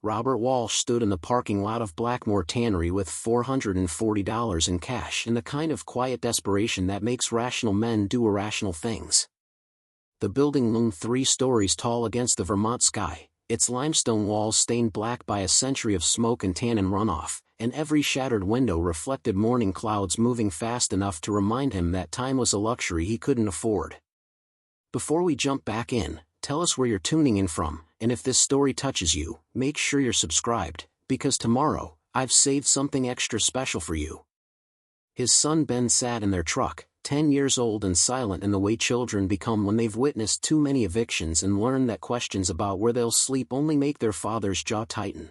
Robert Walsh stood in the parking lot of Blackmore Tannery with $440 in cash in the kind of quiet desperation that makes rational men do irrational things. The building loomed 3 stories tall against the Vermont sky, its limestone walls stained black by a century of smoke and tannin runoff, and every shattered window reflected morning clouds moving fast enough to remind him that time was a luxury he couldn't afford. Before we jump back in, tell us where you're tuning in from, and if this story touches you, make sure you're subscribed, because tomorrow, I've saved something extra special for you. His son Ben sat in their truck, 10 years old and silent in the way children become when they've witnessed too many evictions and learned that questions about where they'll sleep only make their father's jaw tighten.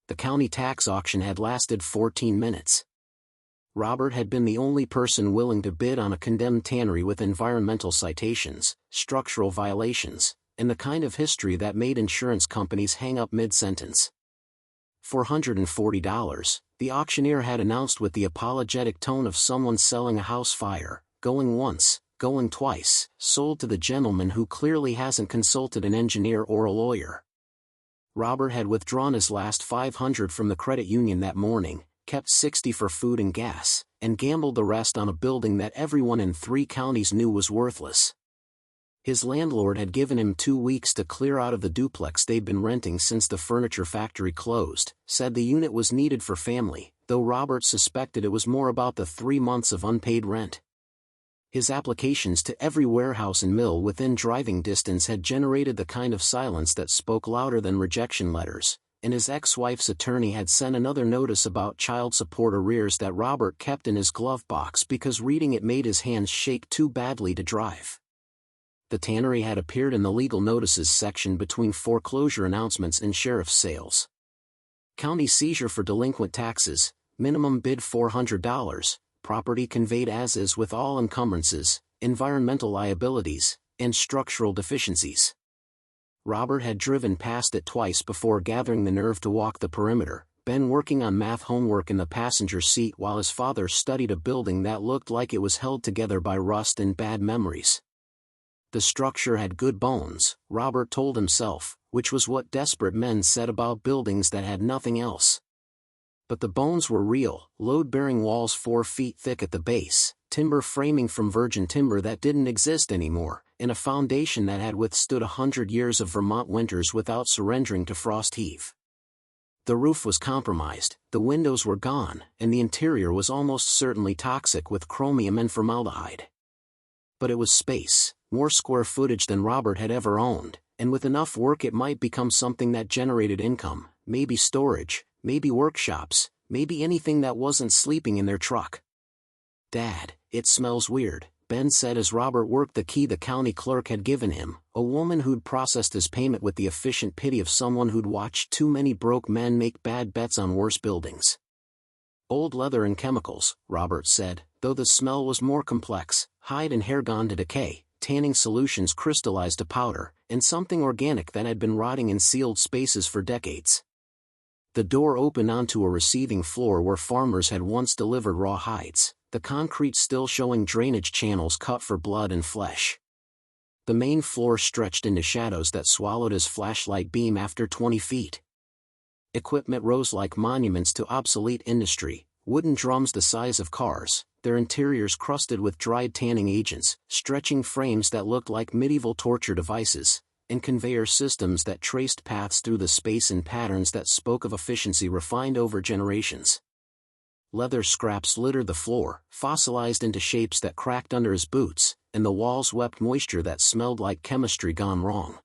The county tax auction had lasted 14 minutes. Robert had been the only person willing to bid on a condemned tannery with environmental citations, structural violations, and the kind of history that made insurance companies hang up mid-sentence. $440, the auctioneer had announced with the apologetic tone of someone selling a house fire, going once, going twice, sold to the gentleman who clearly hasn't consulted an engineer or a lawyer. Robert had withdrawn his last $500 from the credit union that morning, kept $60 for food and gas, and gambled the rest on a building that everyone in 3 counties knew was worthless. His landlord had given him 2 weeks to clear out of the duplex they'd been renting since the furniture factory closed, said the unit was needed for family, though Robert suspected it was more about the 3 months of unpaid rent. His applications to every warehouse and mill within driving distance had generated the kind of silence that spoke louder than rejection letters, and his ex-wife's attorney had sent another notice about child support arrears that Robert kept in his glove box because reading it made his hands shake too badly to drive. The tannery had appeared in the legal notices section between foreclosure announcements and sheriff's sales. County seizure for delinquent taxes, minimum bid $400, property conveyed as is with all encumbrances, environmental liabilities, and structural deficiencies. Robert had driven past it twice before gathering the nerve to walk the perimeter, Ben working on math homework in the passenger seat while his father studied a building that looked like it was held together by rust and bad memories. The structure had good bones, Robert told himself, which was what desperate men said about buildings that had nothing else. But the bones were real, load-bearing walls 4 feet thick at the base, timber framing from virgin timber that didn't exist anymore, and a foundation that had withstood 100 years of Vermont winters without surrendering to frost heave. The roof was compromised, the windows were gone, and the interior was almost certainly toxic with chromium and formaldehyde. But it was space, more square footage than Robert had ever owned, and with enough work it might become something that generated income, maybe storage, maybe workshops, maybe anything that wasn't sleeping in their truck. "Dad, it smells weird," Ben said as Robert worked the key the county clerk had given him, a woman who'd processed his payment with the efficient pity of someone who'd watched too many broke men make bad bets on worse buildings. "Old leather and chemicals," Robert said, though the smell was more complex, hide and hair gone to decay, tanning solutions crystallized to powder, and something organic that had been rotting in sealed spaces for decades. The door opened onto a receiving floor where farmers had once delivered raw hides, the concrete still showing drainage channels cut for blood and flesh. The main floor stretched into shadows that swallowed his flashlight beam after 20 feet. Equipment rose like monuments to obsolete industry, wooden drums the size of cars, their interiors crusted with dried tanning agents, stretching frames that looked like medieval torture devices, and conveyor systems that traced paths through the space in patterns that spoke of efficiency refined over generations. Leather scraps littered the floor, fossilized into shapes that cracked under his boots, and the walls wept moisture that smelled like chemistry gone wrong.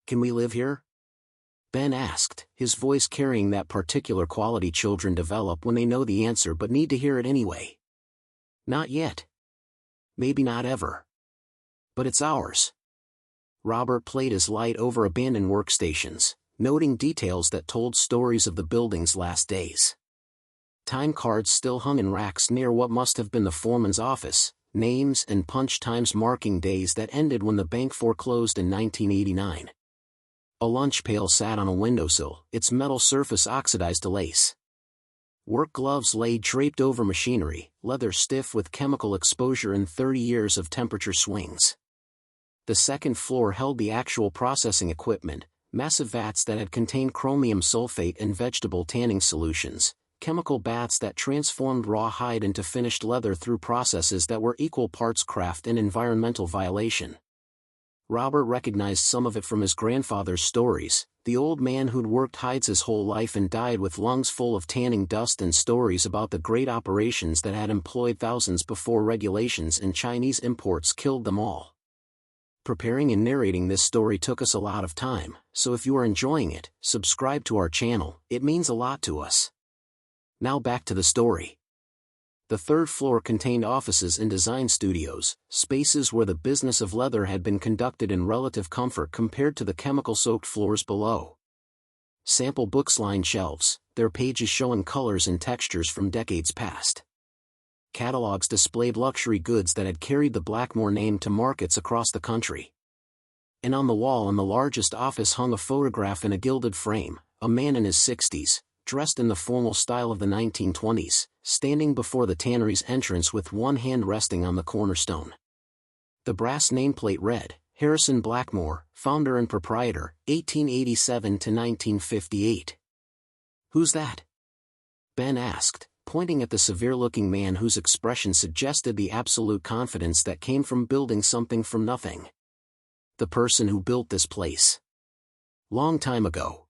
"Can we live here?" Ben asked, his voice carrying that particular quality children develop when they know the answer but need to hear it anyway. "Not yet. Maybe not ever. But it's ours." Robert played his light over abandoned workstations, noting details that told stories of the building's last days. Time cards still hung in racks near what must have been the foreman's office, names and punch times marking days that ended when the bank foreclosed in 1989. A lunch pail sat on a windowsill, its metal surface oxidized to lace. Work gloves lay draped over machinery, leather stiff with chemical exposure and 30 years of temperature swings. The second floor held the actual processing equipment, Massive vats that had contained chromium sulfate and vegetable tanning solutions, chemical baths that transformed raw hide into finished leather through processes that were equal parts craft and environmental violation. Robert recognized some of it from his grandfather's stories, the old man who'd worked hides his whole life and died with lungs full of tanning dust, and stories about the great operations that had employed thousands before regulations and Chinese imports killed them all. Preparing and narrating this story took us a lot of time, so if you are enjoying it, subscribe to our channel, it means a lot to us. Now back to the story. The third floor contained offices and design studios, spaces where the business of leather had been conducted in relative comfort compared to the chemical-soaked floors below. Sample books lined shelves, their pages showing colors and textures from decades past. Catalogs displayed luxury goods that had carried the Blackmore name to markets across the country. And on the wall in the largest office hung a photograph in a gilded frame, a man in his 60s, dressed in the formal style of the 1920s, standing before the tannery's entrance with one hand resting on the cornerstone. The brass nameplate read, Harrison Blackmore, founder and proprietor, 1887 to 1958. "Who's that?" Ben asked, pointing at the severe-looking man whose expression suggested the absolute confidence that came from building something from nothing. "The person who built this place. Long time ago."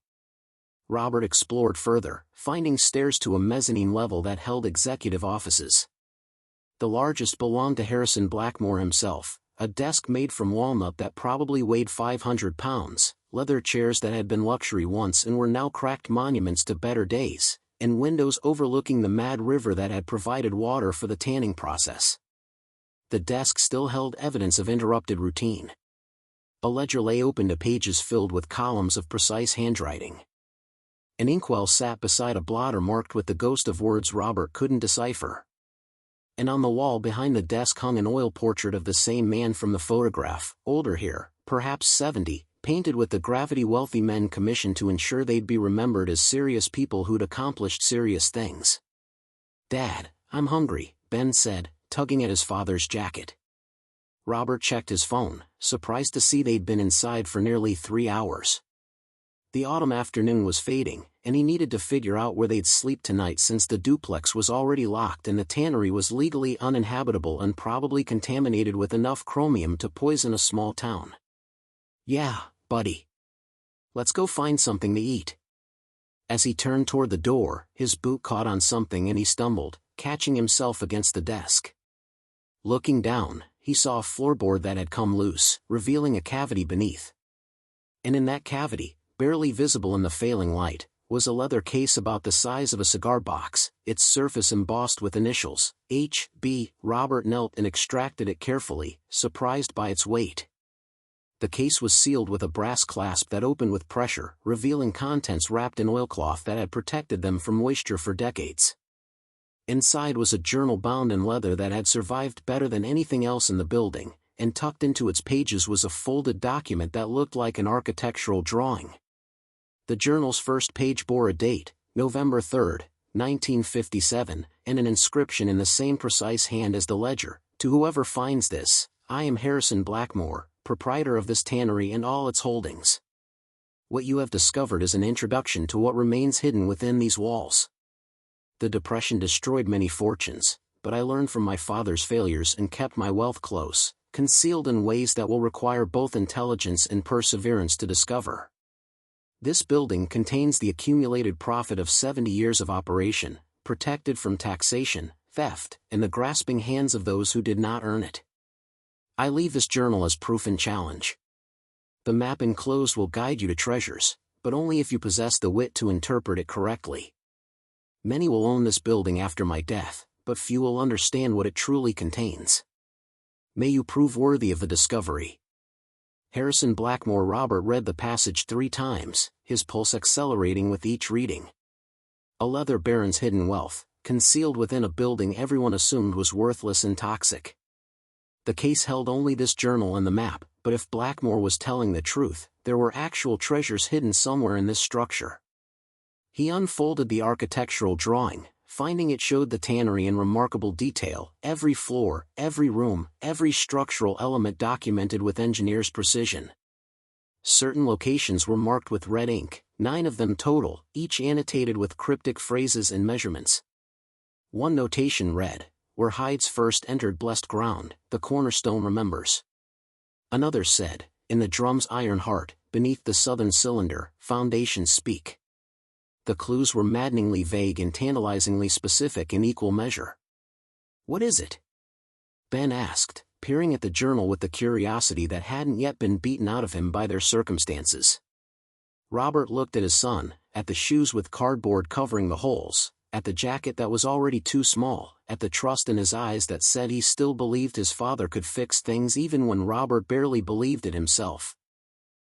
Robert explored further, finding stairs to a mezzanine level that held executive offices. The largest belonged to Harrison Blackmore himself, a desk made from walnut that probably weighed 500 pounds, leather chairs that had been luxury once and were now cracked monuments to better days, and windows overlooking the mad river that had provided water for the tanning process. The desk still held evidence of interrupted routine. A ledger lay open to pages filled with columns of precise handwriting. An inkwell sat beside a blotter marked with the ghost of words Robert couldn't decipher. And on the wall behind the desk hung an oil portrait of the same man from the photograph, older here, perhaps 70, painted with the gravity wealthy men commissioned to ensure they'd be remembered as serious people who'd accomplished serious things. "Dad, I'm hungry," Ben said, tugging at his father's jacket. Robert checked his phone, surprised to see they'd been inside for nearly 3 hours. The autumn afternoon was fading, and he needed to figure out where they'd sleep tonight since the duplex was already locked and the tannery was legally uninhabitable and probably contaminated with enough chromium to poison a small town. "Yeah, buddy. Let's go find something to eat." As he turned toward the door, his boot caught on something and he stumbled, catching himself against the desk. Looking down, he saw a floorboard that had come loose, revealing a cavity beneath. And in that cavity, barely visible in the failing light, was a leather case about the size of a cigar box, its surface embossed with initials, H.B. Robert knelt and extracted it carefully, surprised by its weight. The case was sealed with a brass clasp that opened with pressure, revealing contents wrapped in oilcloth that had protected them from moisture for decades. Inside was a journal bound in leather that had survived better than anything else in the building, and tucked into its pages was a folded document that looked like an architectural drawing. The journal's first page bore a date, November 3, 1957, and an inscription in the same precise hand as the ledger, "To whoever finds this, I am Harrison Blackmore, proprietor of this tannery and all its holdings. What you have discovered is an introduction to what remains hidden within these walls. The Depression destroyed many fortunes, but I learned from my father's failures and kept my wealth close, concealed in ways that will require both intelligence and perseverance to discover. This building contains the accumulated profit of 70 years of operation, protected from taxation, theft, and the grasping hands of those who did not earn it. I leave this journal as proof and challenge. The map enclosed will guide you to treasures, but only if you possess the wit to interpret it correctly. Many will own this building after my death, but few will understand what it truly contains. May you prove worthy of the discovery." Harrison Blackmore. Robert read the passage 3 times, his pulse accelerating with each reading. A leather baron's hidden wealth, concealed within a building everyone assumed was worthless and toxic. The case held only this journal and the map, but if Blackmore was telling the truth, there were actual treasures hidden somewhere in this structure. He unfolded the architectural drawing, finding it showed the tannery in remarkable detail, every floor, every room, every structural element documented with engineer's precision. Certain locations were marked with red ink, 9 of them total, each annotated with cryptic phrases and measurements. One notation read, "Where hides first entered blessed ground, the cornerstone remembers." Another said, "In the drum's iron heart, beneath the southern cylinder, foundations speak." The clues were maddeningly vague and tantalizingly specific in equal measure. "What is it?" Ben asked, peering at the journal with the curiosity that hadn't yet been beaten out of him by their circumstances. Robert looked at his son, at the shoes with cardboard covering the holes, at the jacket that was already too small, at the trust in his eyes that said he still believed his father could fix things even when Robert barely believed it himself.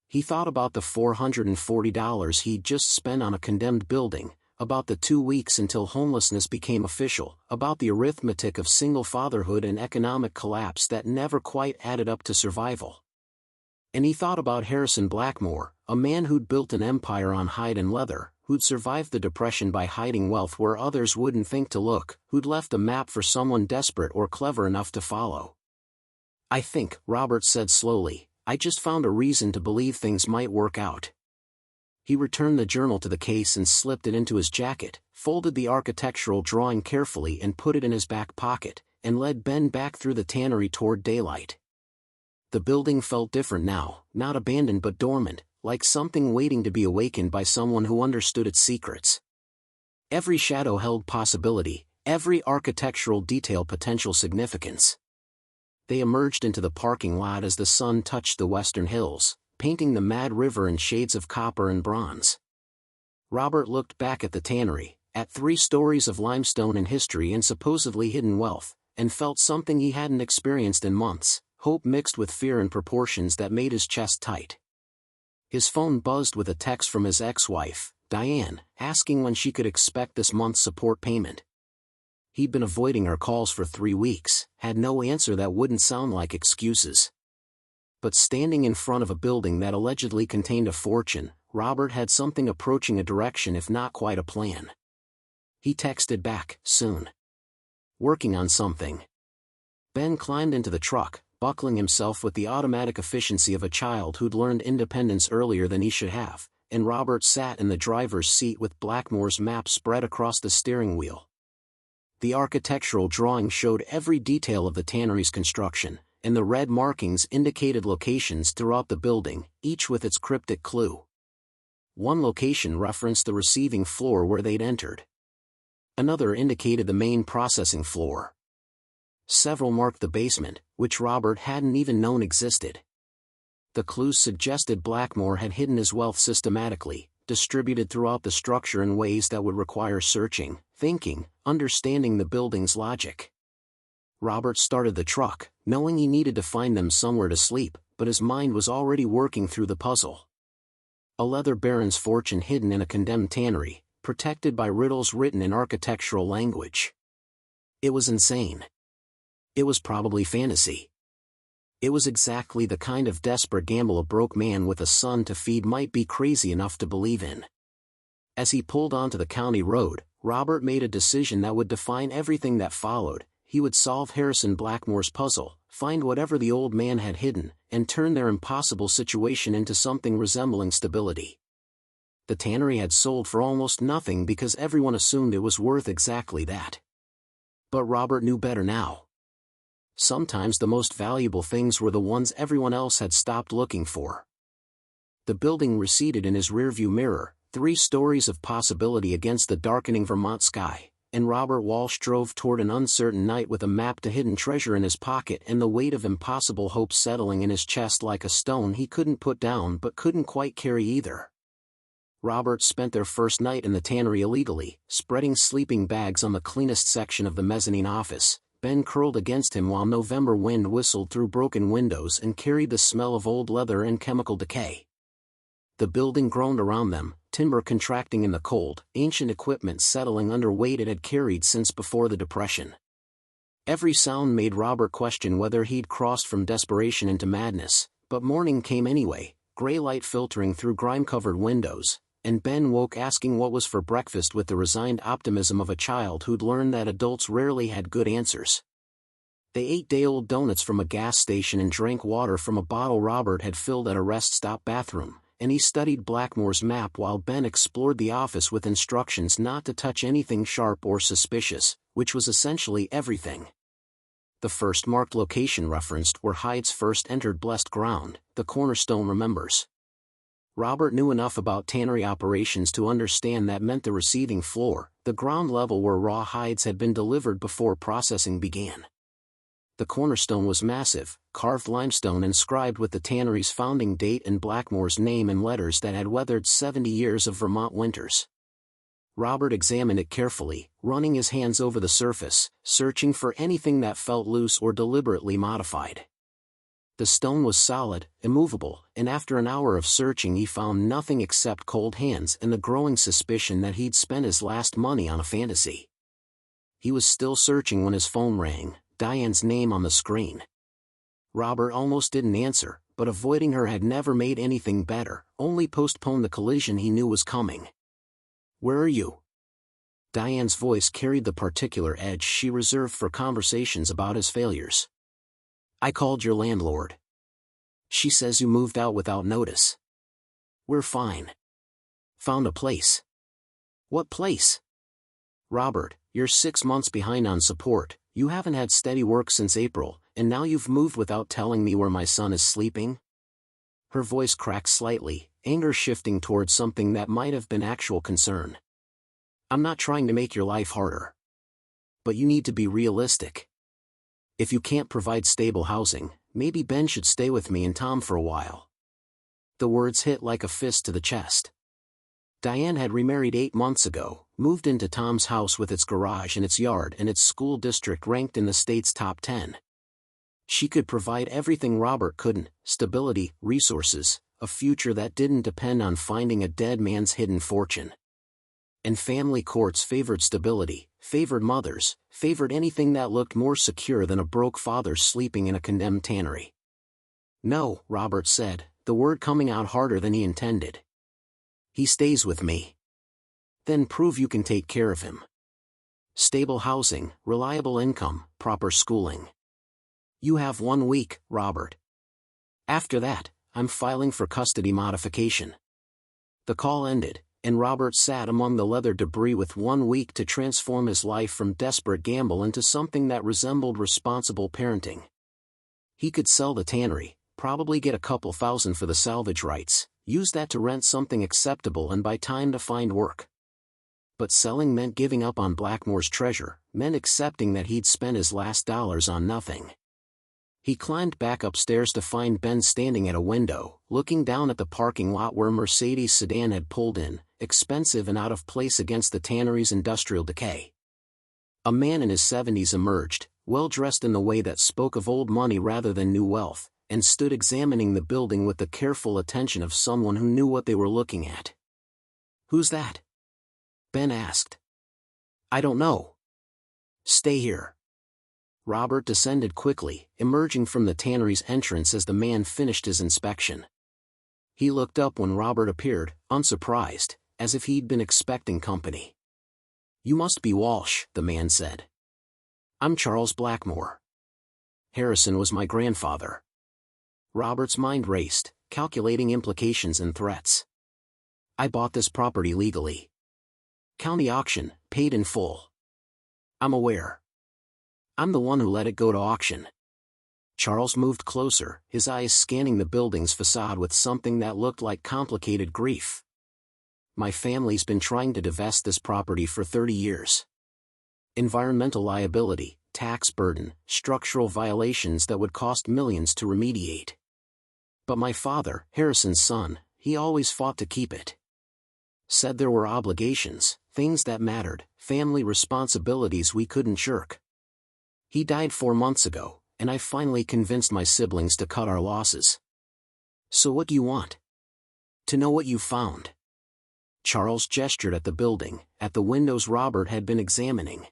He thought about the $440 he'd just spent on a condemned building, about the 2 weeks until homelessness became official, about the arithmetic of single fatherhood and economic collapse that never quite added up to survival. And he thought about Harrison Blackmore, a man who'd built an empire on hide and leather, who'd survived the Depression by hiding wealth where others wouldn't think to look, who'd left a map for someone desperate or clever enough to follow. "I think," Robert said slowly, "I just found a reason to believe things might work out." He returned the journal to the case and slipped it into his jacket, folded the architectural drawing carefully and put it in his back pocket, and led Ben back through the tannery toward daylight. The building felt different now, not abandoned but dormant, like something waiting to be awakened by someone who understood its secrets. Every shadow held possibility, every architectural detail potential significance. They emerged into the parking lot as the sun touched the western hills, painting the mad river in shades of copper and bronze. Robert looked back at the tannery, at 3 stories of limestone and history and supposedly hidden wealth, and felt something he hadn't experienced in months, hope mixed with fear in proportions that made his chest tight. His phone buzzed with a text from his ex-wife, Diane, asking when she could expect this month's support payment. He'd been avoiding her calls for 3 weeks, had no answer that wouldn't sound like excuses. But standing in front of a building that allegedly contained a fortune, Robert had something approaching a direction if not quite a plan. He texted back, "Soon. Working on something." Ben climbed into the truck, buckling himself with the automatic efficiency of a child who'd learned independence earlier than he should have, and Robert sat in the driver's seat with Blackmore's map spread across the steering wheel. The architectural drawing showed every detail of the tannery's construction, and the red markings indicated locations throughout the building, each with its cryptic clue. One location referenced the receiving floor where they'd entered. Another indicated the main processing floor. Several marked the basement, which Robert hadn't even known existed. The clues suggested Blackmore had hidden his wealth systematically, distributed throughout the structure in ways that would require searching, thinking, understanding the building's logic. Robert started the truck, knowing he needed to find them somewhere to sleep, but his mind was already working through the puzzle. A leather baron's fortune hidden in a condemned tannery, protected by riddles written in architectural language. It was insane. It was probably fantasy. It was exactly the kind of desperate gamble a broke man with a son to feed might be crazy enough to believe in. As he pulled onto the county road, Robert made a decision that would define everything that followed. He would solve Harrison Blackmore's puzzle, find whatever the old man had hidden, and turn their impossible situation into something resembling stability. The tannery had sold for almost nothing because everyone assumed it was worth exactly that. But Robert knew better now. Sometimes the most valuable things were the ones everyone else had stopped looking for. The building receded in his rearview mirror, 3 stories of possibility against the darkening Vermont sky, and Robert Walsh drove toward an uncertain night with a map to hidden treasure in his pocket and the weight of impossible hope settling in his chest like a stone he couldn't put down but couldn't quite carry either. Robert spent their first night in the tannery illegally, spreading sleeping bags on the cleanest section of the mezzanine office. Ben curled against him while November wind whistled through broken windows and carried the smell of old leather and chemical decay. The building groaned around them, timber contracting in the cold, ancient equipment settling under weight it had carried since before the Depression. Every sound made Robert question whether he'd crossed from desperation into madness, but morning came anyway, gray light filtering through grime-covered windows, and Ben woke asking what was for breakfast with the resigned optimism of a child who'd learned that adults rarely had good answers. They ate day-old donuts from a gas station and drank water from a bottle Robert had filled at a rest stop bathroom, and he studied Blackmore's map while Ben explored the office with instructions not to touch anything sharp or suspicious, which was essentially everything. The first marked location referenced where Hyde's first entered blessed ground, the cornerstone remembers. Robert knew enough about tannery operations to understand that meant the receiving floor, the ground level where raw hides had been delivered before processing began. The cornerstone was massive, carved limestone inscribed with the tannery's founding date and Blackmore's name in letters that had weathered 70 years of Vermont winters. Robert examined it carefully, running his hands over the surface, searching for anything that felt loose or deliberately modified. The stone was solid, immovable, and after an hour of searching he found nothing except cold hands and the growing suspicion that he'd spent his last money on a fantasy. He was still searching when his phone rang, Diane's name on the screen. Robert almost didn't answer, but avoiding her had never made anything better, only postponed the collision he knew was coming. "Where are you?" Diane's voice carried the particular edge she reserved for conversations about his failures. "I called your landlord. She says you moved out without notice." "We're fine. Found a place." "What place?" "Robert, you're 6 months behind on support, you haven't had steady work since April, and now you've moved without telling me where my son is sleeping?" Her voice cracked slightly, anger shifting towards something that might have been actual concern. "I'm not trying to make your life harder. But you need to be realistic. If you can't provide stable housing, maybe Ben should stay with me and Tom for a while." The words hit like a fist to the chest. Diane had remarried 8 months ago, moved into Tom's house with its garage and its yard and its school district ranked in the state's top 10. She could provide everything Robert couldn't: stability, resources, a future that didn't depend on finding a dead man's hidden fortune. And family courts favored stability, favored mothers, favored anything that looked more secure than a broke father sleeping in a condemned tannery. "No," Robert said, the word coming out harder than he intended. "He stays with me." "Then prove you can take care of him. Stable housing, reliable income, proper schooling. You have 1 week, Robert. After that, I'm filing for custody modification." The call ended, and Robert sat among the leather debris with 1 week to transform his life from desperate gamble into something that resembled responsible parenting. He could sell the tannery, probably get a couple thousand for the salvage rights, use that to rent something acceptable and buy time to find work. But selling meant giving up on Blackmore's treasure, meant accepting that he'd spent his last dollars on nothing. He climbed back upstairs to find Ben standing at a window, looking down at the parking lot where a Mercedes sedan had pulled in, expensive and out of place against the tannery's industrial decay. A man in his 70s emerged, well-dressed in the way that spoke of old money rather than new wealth, and stood examining the building with the careful attention of someone who knew what they were looking at. "Who's that?" Ben asked. "I don't know." "Stay here." Robert descended quickly, emerging from the tannery's entrance as the man finished his inspection. He looked up when Robert appeared, unsurprised, as if he'd been expecting company. "You must be Walsh," the man said. "I'm Charles Blackmore. Harrison was my grandfather." Robert's mind raced, calculating implications and threats. "I bought this property legally. County auction, paid in full." "I'm aware. I'm the one who let it go to auction." Charles moved closer, his eyes scanning the building's facade with something that looked like complicated grief. "My family's been trying to divest this property for 30 years. Environmental liability, tax burden, structural violations that would cost millions to remediate. But my father, Harrison's son, he always fought to keep it. Said there were obligations, things that mattered, family responsibilities we couldn't shirk. He died 4 months ago, and I finally convinced my siblings to cut our losses. So what do you want? To know what you found." Charles gestured at the building, at the windows Robert had been examining.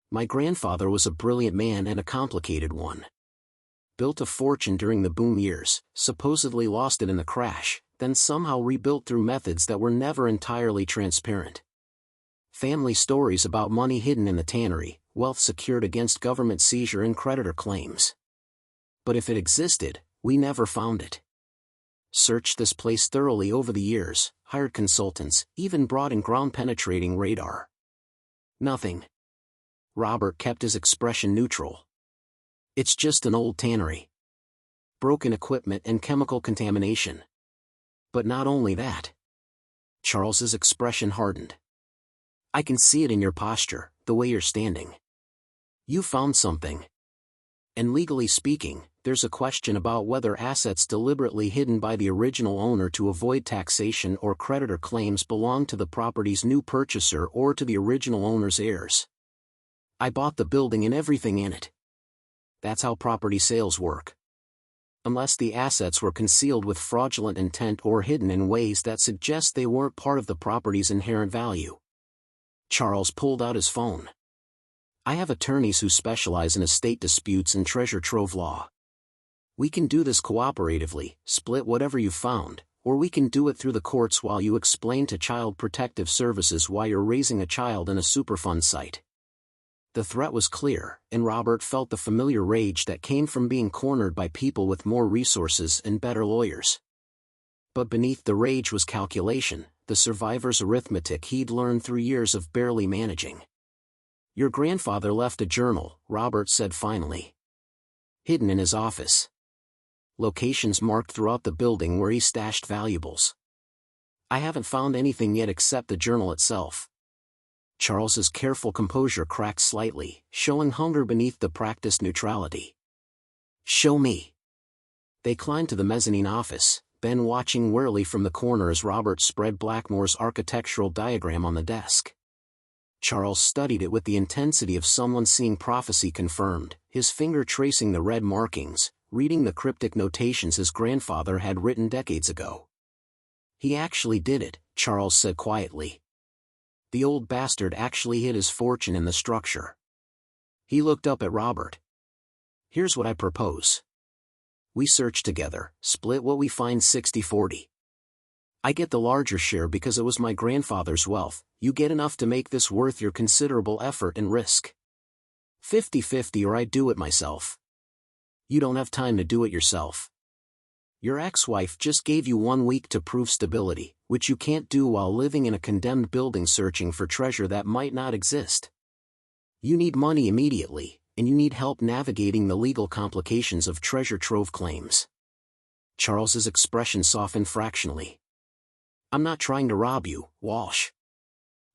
"My grandfather was a brilliant man and a complicated one. Built a fortune during the boom years, supposedly lost it in the crash, then somehow rebuilt through methods that were never entirely transparent. Family stories about money hidden in the tannery, wealth secured against government seizure and creditor claims. But if it existed, we never found it. Searched this place thoroughly over the years, hired consultants, even brought in ground-penetrating radar. Nothing. Robert kept his expression neutral. It's just an old tannery. Broken equipment and chemical contamination. But not only that. Charles's expression hardened. I can see it in your posture, the way you're standing. You found something. And legally speaking, there's a question about whether assets deliberately hidden by the original owner to avoid taxation or creditor claims belong to the property's new purchaser or to the original owner's heirs. I bought the building and everything in it. That's how property sales work. Unless the assets were concealed with fraudulent intent or hidden in ways that suggest they weren't part of the property's inherent value. Charles pulled out his phone. I have attorneys who specialize in estate disputes and treasure trove law. We can do this cooperatively, split whatever you found, or we can do it through the courts while you explain to Child Protective Services why you're raising a child in a Superfund site. The threat was clear, and Robert felt the familiar rage that came from being cornered by people with more resources and better lawyers. But beneath the rage was calculation, the survivor's arithmetic he'd learned through years of barely managing. Your grandfather left a journal, Robert said finally. Hidden in his office. Locations marked throughout the building where he stashed valuables. I haven't found anything yet except the journal itself. Charles's careful composure cracked slightly, showing hunger beneath the practiced neutrality. Show me. They climbed to the mezzanine office, Ben watching warily from the corner as Robert spread Blackmore's architectural diagram on the desk. Charles studied it with the intensity of someone seeing prophecy confirmed, his finger tracing the red markings, reading the cryptic notations his grandfather had written decades ago. He actually did it, Charles said quietly. The old bastard actually hid his fortune in the structure. He looked up at Robert. Here's what I propose. We search together, split what we find 60-40. I get the larger share because it was my grandfather's wealth, you get enough to make this worth your considerable effort and risk. 50-50 or I do it myself. You don't have time to do it yourself. Your ex-wife just gave you 1 week to prove stability, which you can't do while living in a condemned building searching for treasure that might not exist. You need money immediately, and you need help navigating the legal complications of treasure trove claims. Charles's expression softened fractionally. I'm not trying to rob you, Walsh.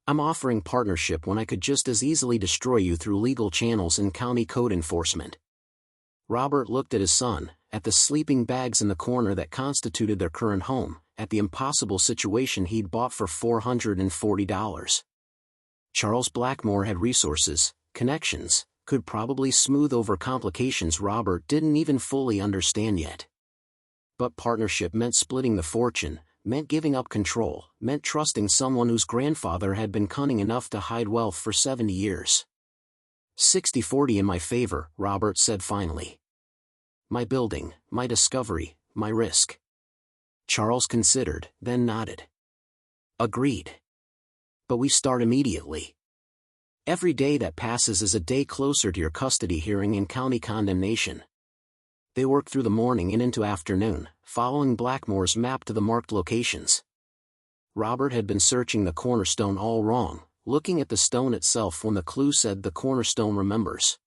I'm offering partnership when I could just as easily destroy you through legal channels and county code enforcement. Robert looked at his son, at the sleeping bags in the corner that constituted their current home, at the impossible situation he'd bought for $440. Charles Blackmore had resources, connections, could probably smooth over complications Robert didn't even fully understand yet. But partnership meant splitting the fortune, meant giving up control, meant trusting someone whose grandfather had been cunning enough to hide wealth for 70 years. 60-40 in my favor, Robert said finally. My building, my discovery, my risk. Charles considered, then nodded. Agreed. But we start immediately. Every day that passes is a day closer to your custody hearing and county condemnation. They worked through the morning and into afternoon, following Blackmore's map to the marked locations. Robert had been searching the cornerstone all wrong, looking at the stone itself when the clue said the cornerstone remembers.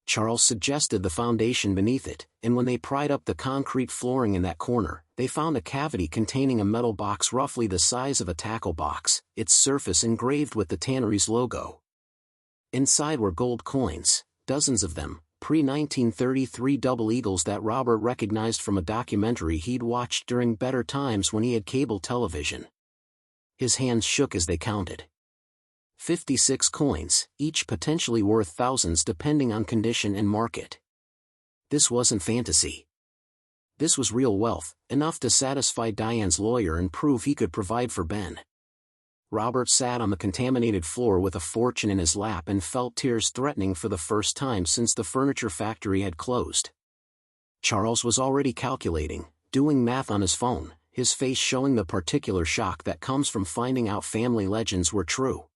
Charles suggested the foundation beneath it, and when they pried up the concrete flooring in that corner, they found a cavity containing a metal box roughly the size of a tackle box, its surface engraved with the tannery's logo. Inside were gold coins, dozens of them, pre-1933 double eagles that Robert recognized from a documentary he'd watched during better times when he had cable television. His hands shook as they counted. 56 coins, each potentially worth thousands depending on condition and market. This wasn't fantasy. This was real wealth, enough to satisfy Diane's lawyer and prove he could provide for Ben. Robert sat on the contaminated floor with a fortune in his lap and felt tears threatening for the first time since the furniture factory had closed. Charles was already calculating, doing math on his phone, his face showing the particular shock that comes from finding out family legends were true.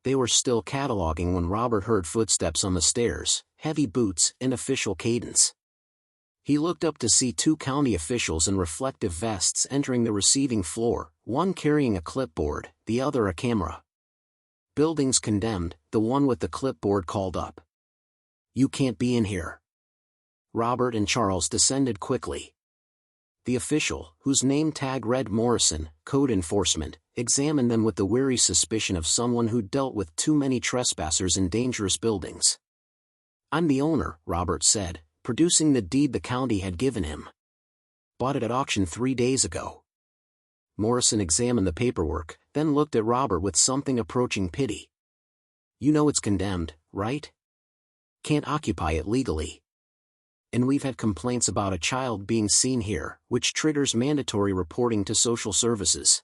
They were still cataloging when Robert heard footsteps on the stairs, heavy boots and official cadence. He looked up to see 2 county officials in reflective vests entering the receiving floor, one carrying a clipboard, the other a camera. "Buildings condemned," the one with the clipboard called up. "You can't be in here." Robert and Charles descended quickly. The official, whose name tag read Morrison, Code Enforcement, examined them with the weary suspicion of someone who'd dealt with too many trespassers in dangerous buildings. "I'm the owner," Robert said, producing the deed the county had given him. "Bought it at auction 3 days ago." Morrison examined the paperwork, then looked at Robert with something approaching pity. "You know it's condemned, right? Can't occupy it legally. And we've had complaints about a child being seen here, which triggers mandatory reporting to social services."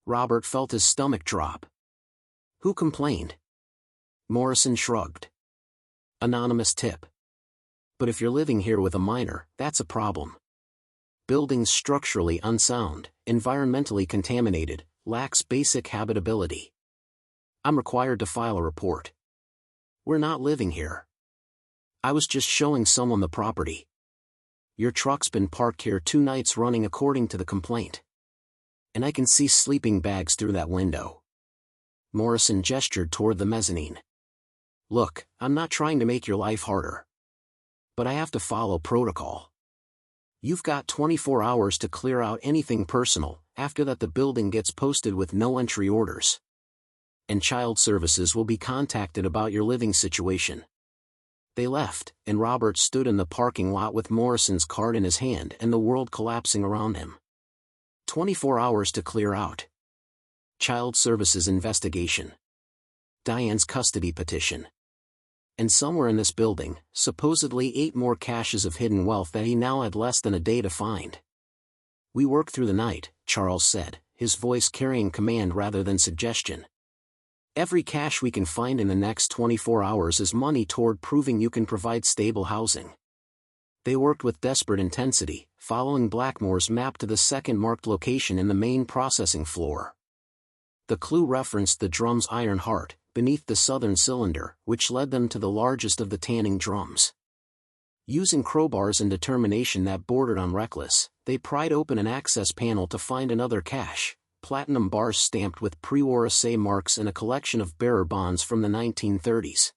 Robert felt his stomach drop. "Who complained?" Morrison shrugged. "Anonymous tip. But if you're living here with a minor, that's a problem. Building's structurally unsound, environmentally contaminated, lacks basic habitability. I'm required to file a report. We're not living here. I was just showing someone the property. Your truck's been parked here 2 nights running according to the complaint. And I can see sleeping bags through that window." Morrison gestured toward the mezzanine. "Look, I'm not trying to make your life harder. But I have to follow protocol. You've got 24 hours to clear out anything personal, after that the building gets posted with no entry orders. And child services will be contacted about your living situation." They left, and Robert stood in the parking lot with Morrison's card in his hand and the world collapsing around him. 24 hours to clear out. Child services investigation. Diane's custody petition. And somewhere in this building, supposedly 8 more caches of hidden wealth that he now had less than a day to find. "We work through the night," Charles said, his voice carrying command rather than suggestion. "Every cache we can find in the next 24 hours is money toward proving you can provide stable housing." They worked with desperate intensity, following Blackmore's map to the second marked location in the main processing floor. The clue referenced the drum's iron heart, beneath the southern cylinder, which led them to the largest of the tanning drums. Using crowbars and determination that bordered on reckless, they pried open an access panel to find another cache, platinum bars stamped with pre-war assay marks and a collection of bearer bonds from the 1930s.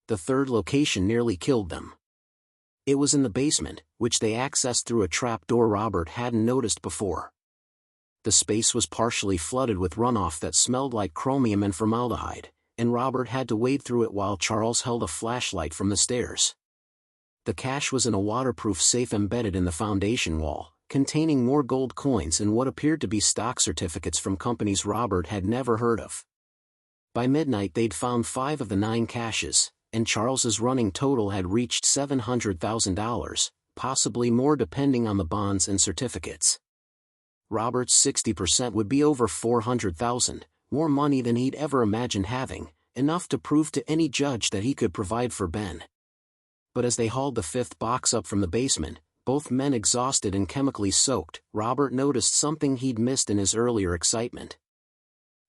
The third location nearly killed them. It was in the basement, which they accessed through a trap door Robert hadn't noticed before. The space was partially flooded with runoff that smelled like chromium and formaldehyde, and Robert had to wade through it while Charles held a flashlight from the stairs. The cache was in a waterproof safe embedded in the foundation wall, containing more gold coins and what appeared to be stock certificates from companies Robert had never heard of. By midnight they'd found 5 of the 9 caches, and Charles's running total had reached $700,000, possibly more depending on the bonds and certificates. Robert's 60% would be over $400,000, more money than he'd ever imagined having, enough to prove to any judge that he could provide for Ben. But as they hauled the 5th box up from the basement, both men exhausted and chemically soaked, Robert noticed something he'd missed in his earlier excitement.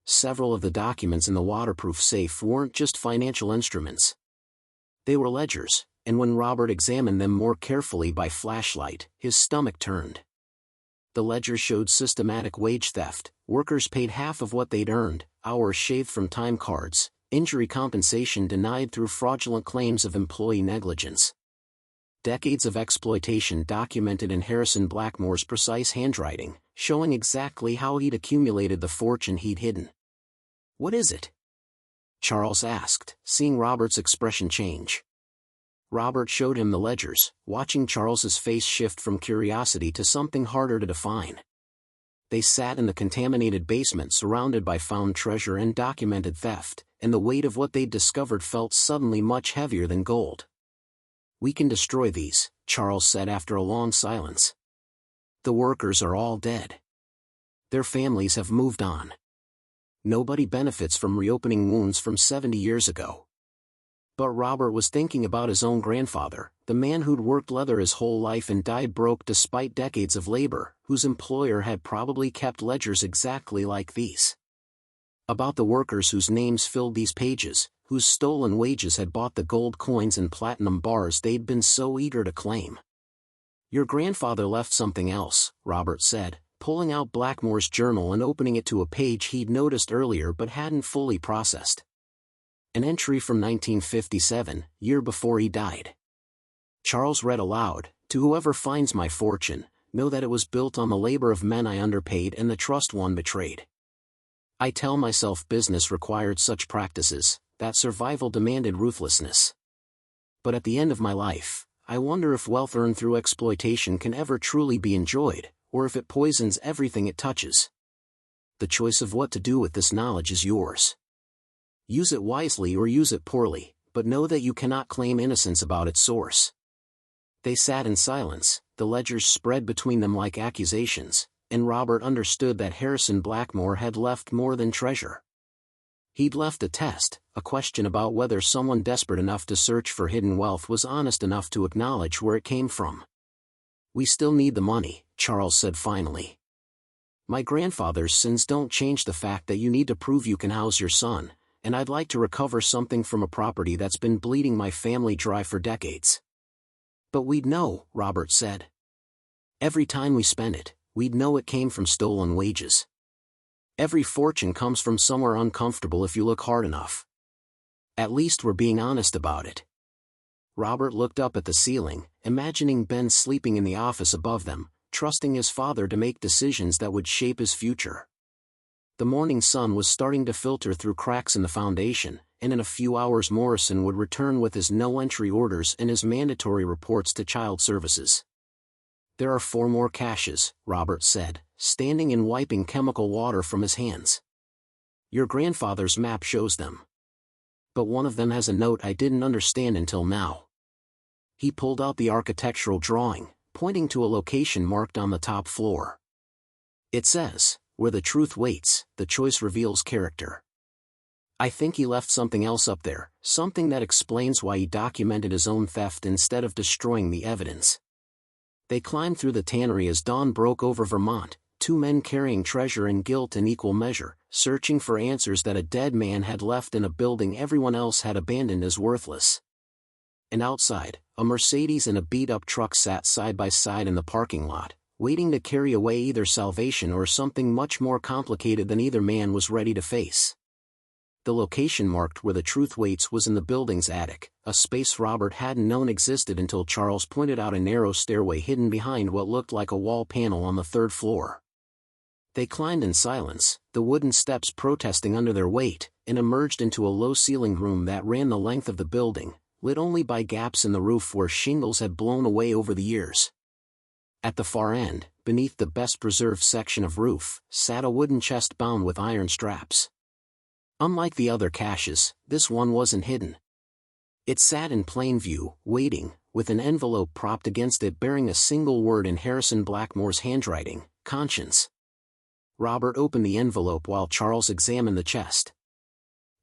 Several of the documents in the waterproof safe weren't just financial instruments. They were ledgers, and when Robert examined them more carefully by flashlight, his stomach turned. The ledgers showed systematic wage theft, workers paid half of what they'd earned, hours shaved from time cards, injury compensation denied through fraudulent claims of employee negligence. Decades of exploitation documented in Harrison Blackmore's precise handwriting, showing exactly how he'd accumulated the fortune he'd hidden. "What is it?" Charles asked, seeing Robert's expression change. Robert showed him the ledgers, watching Charles's face shift from curiosity to something harder to define. They sat in the contaminated basement surrounded by found treasure and documented theft, and the weight of what they'd discovered felt suddenly much heavier than gold. "We can destroy these," Charles said after a long silence. "The workers are all dead. Their families have moved on. Nobody benefits from reopening wounds from 70 years ago." But Robert was thinking about his own grandfather, the man who'd worked leather his whole life and died broke despite decades of labor, whose employer had probably kept ledgers exactly like these. About the workers whose names filled these pages, whose stolen wages had bought the gold coins and platinum bars they'd been so eager to claim. "Your grandfather left something else," Robert said, pulling out Blackmore's journal and opening it to a page he'd noticed earlier but hadn't fully processed. An entry from 1957, year before he died. Charles read aloud, "To whoever finds my fortune, know that it was built on the labor of men I underpaid and the trust one betrayed. I tell myself business required such practices, that survival demanded ruthlessness. But at the end of my life, I wonder if wealth earned through exploitation can ever truly be enjoyed, or if it poisons everything it touches. The choice of what to do with this knowledge is yours. Use it wisely or use it poorly, but know that you cannot claim innocence about its source." They sat in silence, the ledgers spread between them like accusations, and Robert understood that Harrison Blackmore had left more than treasure. He'd left a test, a question about whether someone desperate enough to search for hidden wealth was honest enough to acknowledge where it came from. "We still need the money," Charles said finally. "My grandfather's sins don't change the fact that you need to prove you can house your son, and I'd like to recover something from a property that's been bleeding my family dry for decades." "But we'd know," Robert said. "Every time we spend it, we'd know it came from stolen wages. Every fortune comes from somewhere uncomfortable if you look hard enough. At least we're being honest about it." Robert looked up at the ceiling, imagining Ben sleeping in the office above them, trusting his father to make decisions that would shape his future. The morning sun was starting to filter through cracks in the foundation, and in a few hours Morrison would return with his no-entry orders and his mandatory reports to Child Services. "There are 4 more caches," Robert said, standing and wiping chemical water from his hands. "Your grandfather's map shows them. But one of them has a note I didn't understand until now." He pulled out the architectural drawing, pointing to a location marked on the top floor. "It says, 'Where the truth waits, the choice reveals character.' I think he left something else up there, something that explains why he documented his own theft instead of destroying the evidence." They climbed through the tannery as dawn broke over Vermont, 2 men carrying treasure and guilt in equal measure, searching for answers that a dead man had left in a building everyone else had abandoned as worthless. And outside, a Mercedes and a beat-up truck sat side by side in the parking lot, waiting to carry away either salvation or something much more complicated than either man was ready to face. The location marked where the truth waits was in the building's attic, a space Robert hadn't known existed until Charles pointed out a narrow stairway hidden behind what looked like a wall panel on the 3rd floor. They climbed in silence, the wooden steps protesting under their weight, and emerged into a low-ceilinged room that ran the length of the building, lit only by gaps in the roof where shingles had blown away over the years. At the far end, beneath the best-preserved section of roof, sat a wooden chest bound with iron straps. Unlike the other caches, this one wasn't hidden. It sat in plain view, waiting, with an envelope propped against it bearing a single word in Harrison Blackmore's handwriting, "Conscience." Robert opened the envelope while Charles examined the chest.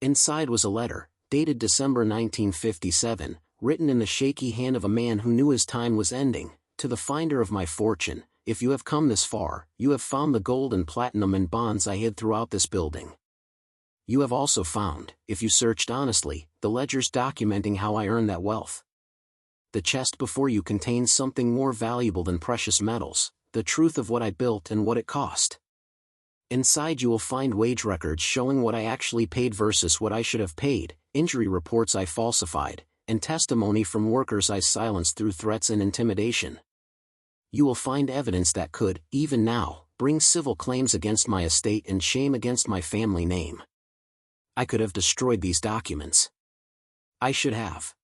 Inside was a letter, dated December 1957, written in the shaky hand of a man who knew his time was ending. "To the finder of my fortune, if you have come this far, you have found the gold and platinum and bonds I hid throughout this building. You have also found, if you searched honestly, the ledgers documenting how I earned that wealth. The chest before you contains something more valuable than precious metals, the truth of what I built and what it cost. Inside you will find wage records showing what I actually paid versus what I should have paid, injury reports I falsified, and testimony from workers I silenced through threats and intimidation. You will find evidence that could, even now, bring civil claims against my estate and shame against my family name. I could have destroyed these documents. I should have.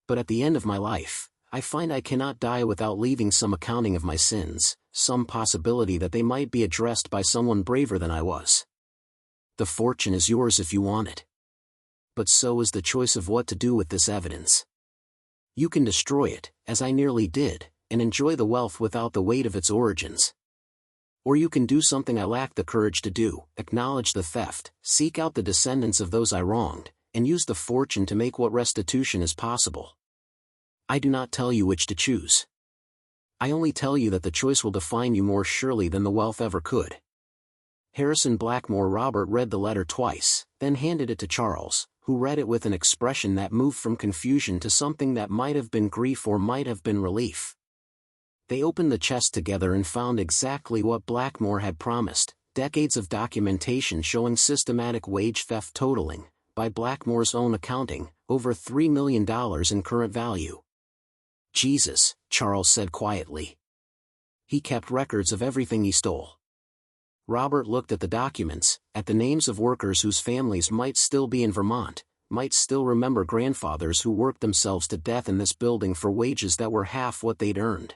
But at the end of my life, I find I cannot die without leaving some accounting of my sins, some possibility that they might be addressed by someone braver than I was. The fortune is yours if you want it. But so is the choice of what to do with this evidence. You can destroy it, as I nearly did, and enjoy the wealth without the weight of its origins. Or you can do something I lacked the courage to do, acknowledge the theft, seek out the descendants of those I wronged, and use the fortune to make what restitution is possible. I do not tell you which to choose. I only tell you that the choice will define you more surely than the wealth ever could." Harrison Blackmore. Robert read the letter twice, then handed it to Charles, who read it with an expression that moved from confusion to something that might have been grief or might have been relief. They opened the chest together and found exactly what Blackmore had promised: decades of documentation showing systematic wage theft totaling, by Blackmore's own accounting, over $3 million in current value. Jesus, Charles said quietly. He kept records of everything he stole. Robert looked at the documents, at the names of workers whose families might still be in Vermont, might still remember grandfathers who worked themselves to death in this building for wages that were half what they'd earned.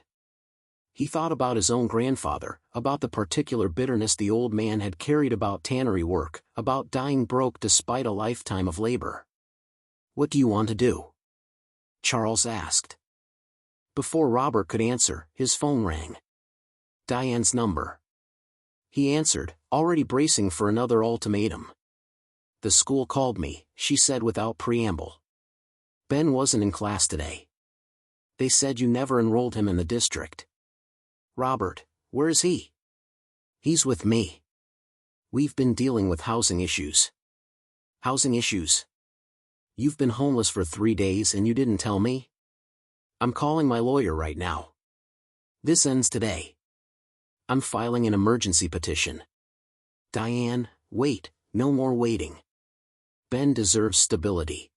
He thought about his own grandfather, about the particular bitterness the old man had carried about tannery work, about dying broke despite a lifetime of labor. "What do you want to do?" Charles asked. Before Robert could answer, his phone rang. Diane's number. He answered, already bracing for another ultimatum. "The school called me," she said without preamble. "Ben wasn't in class today. They said you never enrolled him in the district." "Robert, where is he?" "He's with me. We've been dealing with housing issues." "Housing issues? You've been homeless for 3 days and you didn't tell me?" "I'm calling my lawyer right now. This ends today. I'm filing an emergency petition." "Diane, wait, no more waiting. Ben deserves stability.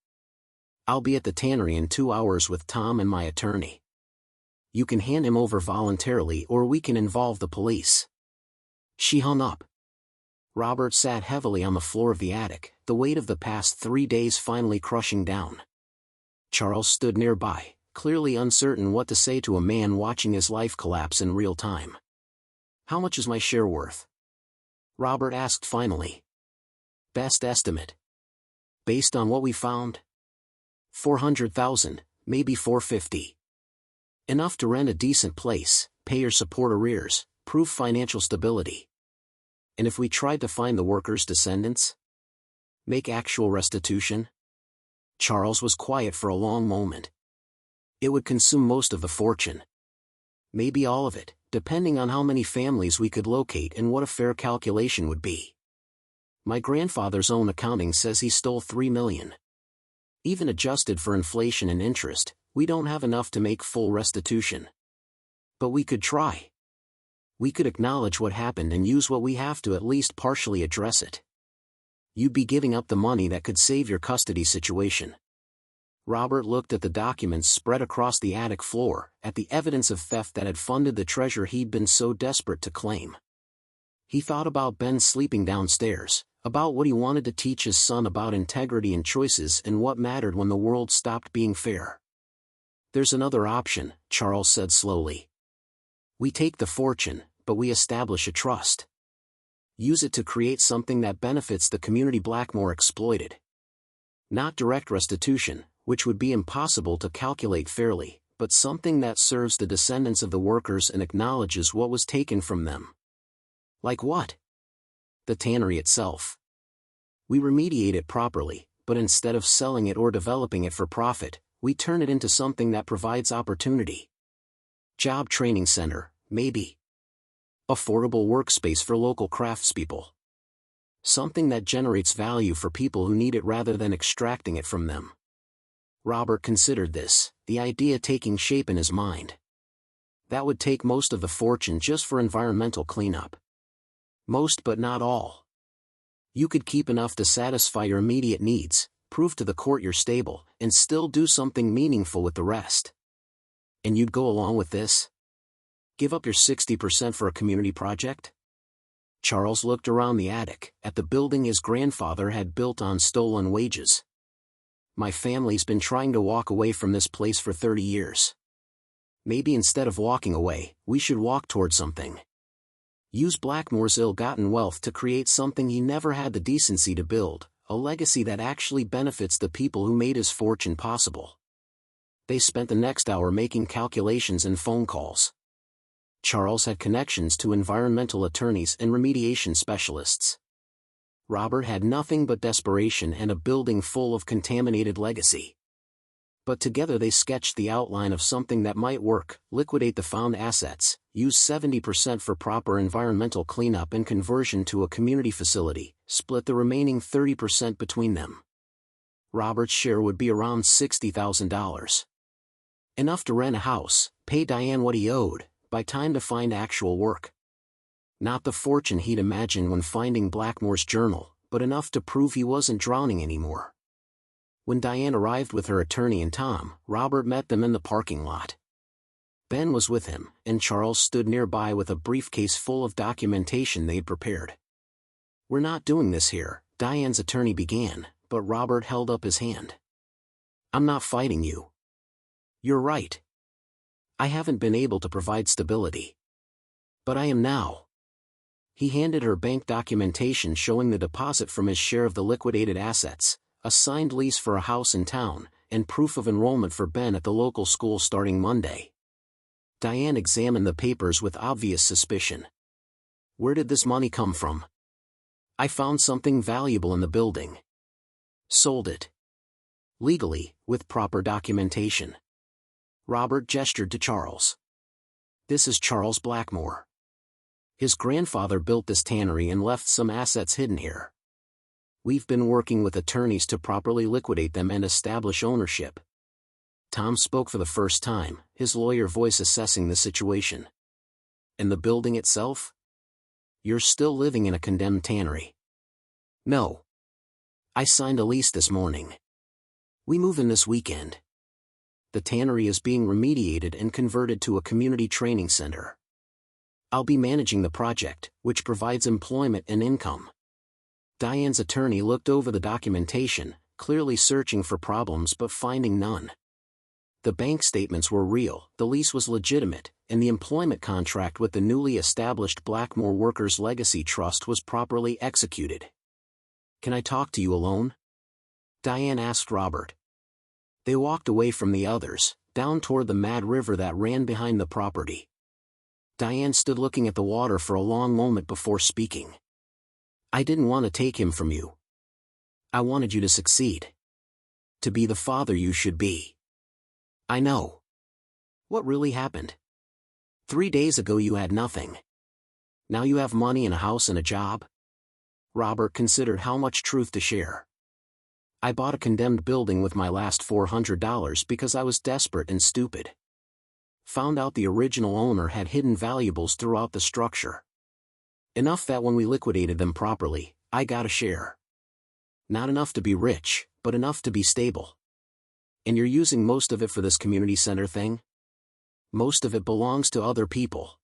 I'll be at the tannery in 2 hours with Tom and my attorney. You can hand him over voluntarily or we can involve the police." She hung up. Robert sat heavily on the floor of the attic, the weight of the past 3 days finally crushing down. Charles stood nearby, clearly uncertain what to say to a man watching his life collapse in real time. "How much is my share worth?" Robert asked finally. "Best estimate. Based on what we found? 400,000, maybe 450. Enough to rent a decent place, pay your support arrears, prove financial stability. And if we tried to find the workers' descendants? Make actual restitution?" Charles was quiet for a long moment. "It would consume most of the fortune. Maybe all of it, depending on how many families we could locate and what a fair calculation would be. My grandfather's own accounting says he stole $3 million. Even adjusted for inflation and interest, we don't have enough to make full restitution. But we could try. We could acknowledge what happened and use what we have to at least partially address it. You'd be giving up the money that could save your custody situation." Robert looked at the documents spread across the attic floor, at the evidence of theft that had funded the treasure he'd been so desperate to claim. He thought about Ben sleeping downstairs, about what he wanted to teach his son about integrity and choices and what mattered when the world stopped being fair. "There's another option," Charles said slowly. "We take the fortune, but we establish a trust. Use it to create something that benefits the community Blackmore exploited. Not direct restitution, which would be impossible to calculate fairly, but something that serves the descendants of the workers and acknowledges what was taken from them." "Like what?" "The tannery itself. We remediate it properly, but instead of selling it or developing it for profit, we turn it into something that provides opportunity. Job training center, maybe. Affordable workspace for local craftspeople. Something that generates value for people who need it rather than extracting it from them." Robert considered this, the idea taking shape in his mind. That would take most of the fortune just for environmental cleanup. Most but not all. You could keep enough to satisfy your immediate needs, prove to the court you're stable, and still do something meaningful with the rest. "And you'd go along with this? Give up your 60% for a community project?" Charles looked around the attic, at the building his grandfather had built on stolen wages. "My family's been trying to walk away from this place for 30 years. Maybe instead of walking away, we should walk toward something. Use Blackmore's ill-gotten wealth to create something he never had the decency to build, a legacy that actually benefits the people who made his fortune possible." They spent the next hour making calculations and phone calls. Charles had connections to environmental attorneys and remediation specialists. Robert had nothing but desperation and a building full of contaminated legacy. But together they sketched the outline of something that might work: liquidate the found assets, use 70% for proper environmental cleanup and conversion to a community facility, split the remaining 30% between them. Robert's share would be around $60,000. Enough to rent a house, pay Diane what he owed, buy time to find actual work. Not the fortune he'd imagined when finding Blackmore's journal, but enough to prove he wasn't drowning anymore. When Diane arrived with her attorney and Tom, Robert met them in the parking lot. Ben was with him, and Charles stood nearby with a briefcase full of documentation they'd prepared. "We're not doing this here," Diane's attorney began, but Robert held up his hand. "I'm not fighting you. You're right. I haven't been able to provide stability. But I am now." He handed her bank documentation showing the deposit from his share of the liquidated assets, a signed lease for a house in town, and proof of enrollment for Ben at the local school starting Monday. Diane examined the papers with obvious suspicion. "Where did this money come from?" "I found something valuable in the building. Sold it. Legally, with proper documentation." Robert gestured to Charles. "This is Charles Blackmore. His grandfather built this tannery and left some assets hidden here. We've been working with attorneys to properly liquidate them and establish ownership." Tom spoke for the first time, his lawyer voice assessing the situation. "And the building itself? You're still living in a condemned tannery." "No. I signed a lease this morning. We move in this weekend. The tannery is being remediated and converted to a community training center. I'll be managing the project, which provides employment and income." Diane's attorney looked over the documentation, clearly searching for problems but finding none. The bank statements were real, the lease was legitimate, and the employment contract with the newly established Blackmore Workers Legacy Trust was properly executed. "Can I talk to you alone?" Diane asked Robert. They walked away from the others, down toward the mad river that ran behind the property. Diane stood looking at the water for a long moment before speaking. "I didn't want to take him from you. I wanted you to succeed. To be the father you should be. I know. What really happened? 3 days ago you had nothing. Now you have money and a house and a job?" Robert considered how much truth to share. "I bought a condemned building with my last $400 because I was desperate and stupid. Found out the original owner had hidden valuables throughout the structure. Enough that when we liquidated them properly, I got a share. Not enough to be rich, but enough to be stable. And you're using most of it for this community center thing? Most of it belongs to other people.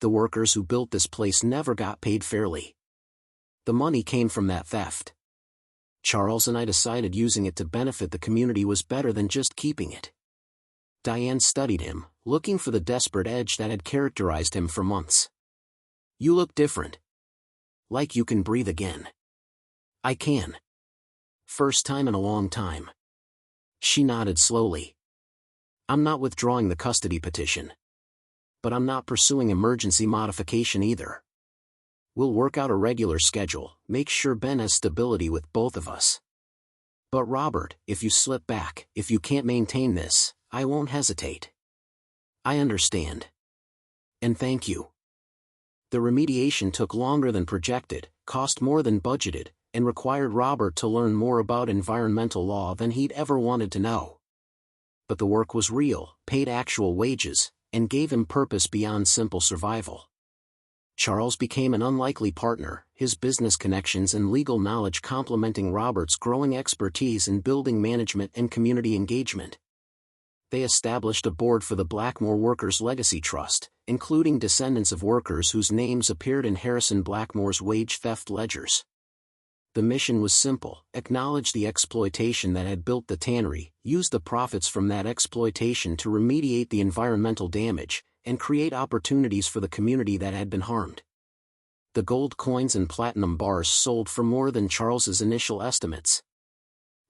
The workers who built this place never got paid fairly. The money came from that theft. Charles and I decided using it to benefit the community was better than just keeping it." Diane studied him, looking for the desperate edge that had characterized him for months. "You look different. Like you can breathe again." "I can. First time in a long time." She nodded slowly. "I'm not withdrawing the custody petition. But I'm not pursuing emergency modification either. We'll work out a regular schedule, make sure Ben has stability with both of us. But Robert, if you slip back, if you can't maintain this, I won't hesitate." "I understand. And thank you." The remediation took longer than projected, cost more than budgeted, and required Robert to learn more about environmental law than he'd ever wanted to know. But the work was real, paid actual wages, and gave him purpose beyond simple survival. Charles became an unlikely partner, his business connections and legal knowledge complementing Robert's growing expertise in building management and community engagement. They established a board for the Blackmore Workers Legacy Trust, including descendants of workers whose names appeared in Harrison Blackmore's wage theft ledgers. The mission was simple: acknowledge the exploitation that had built the tannery, use the profits from that exploitation to remediate the environmental damage, and create opportunities for the community that had been harmed. The gold coins and platinum bars sold for more than Charles's initial estimates.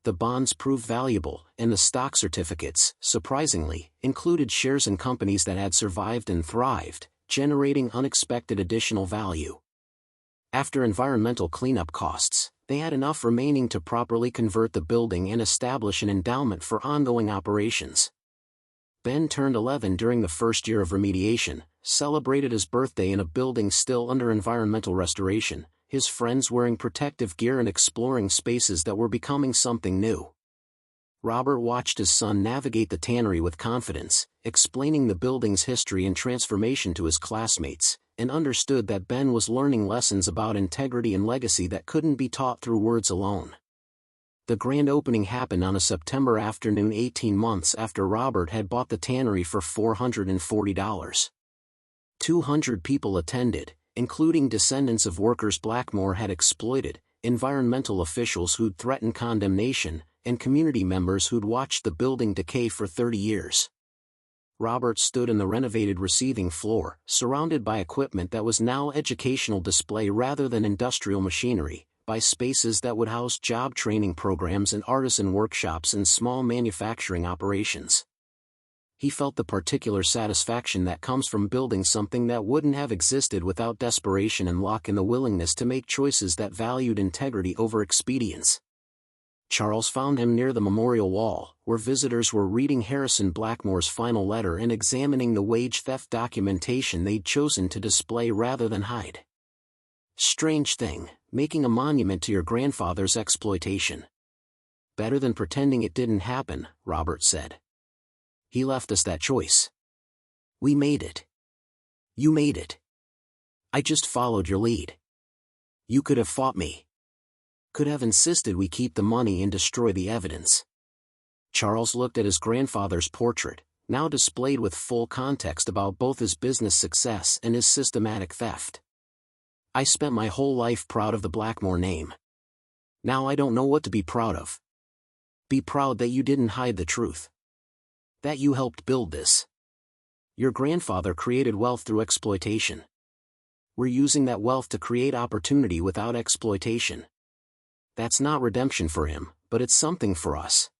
The bonds proved valuable, and the stock certificates, surprisingly, included shares in companies that had survived and thrived, generating unexpected additional value. After environmental cleanup costs, They had enough remaining to properly convert the building and establish an endowment for ongoing operations. Ben turned 11 during the first year of remediation, celebrated his birthday in a building still under environmental restoration, his friends wearing protective gear and exploring spaces that were becoming something new. Robert watched his son navigate the tannery with confidence, explaining the building's history and transformation to his classmates, and understood that Ben was learning lessons about integrity and legacy that couldn't be taught through words alone. The grand opening happened on a September afternoon 18 months after Robert had bought the tannery for $440. 200 people attended, including descendants of workers Blackmore had exploited, environmental officials who'd threatened condemnation, and community members who'd watched the building decay for 30 years. Robert stood in the renovated receiving floor, surrounded by equipment that was now educational display rather than industrial machinery, by spaces that would house job training programs and artisan workshops and small manufacturing operations. He felt the particular satisfaction that comes from building something that wouldn't have existed without desperation and luck and the willingness to make choices that valued integrity over expedience. Charles found him near the memorial wall, where visitors were reading Harrison Blackmore's final letter and examining the wage theft documentation they'd chosen to display rather than hide. Strange thing, making a monument to your grandfather's exploitation. Better than pretending it didn't happen, Robert said. He left us that choice. We made it. You made it. I just followed your lead. You could have fought me. Could have insisted we keep the money and destroy the evidence. Charles looked at his grandfather's portrait, now displayed with full context about both his business success and his systematic theft. I spent my whole life proud of the Blackmore name. Now I don't know what to be proud of. Be proud that you didn't hide the truth. That you helped build this. Your grandfather created wealth through exploitation. We're using that wealth to create opportunity without exploitation. That's not redemption for him, but it's something for us.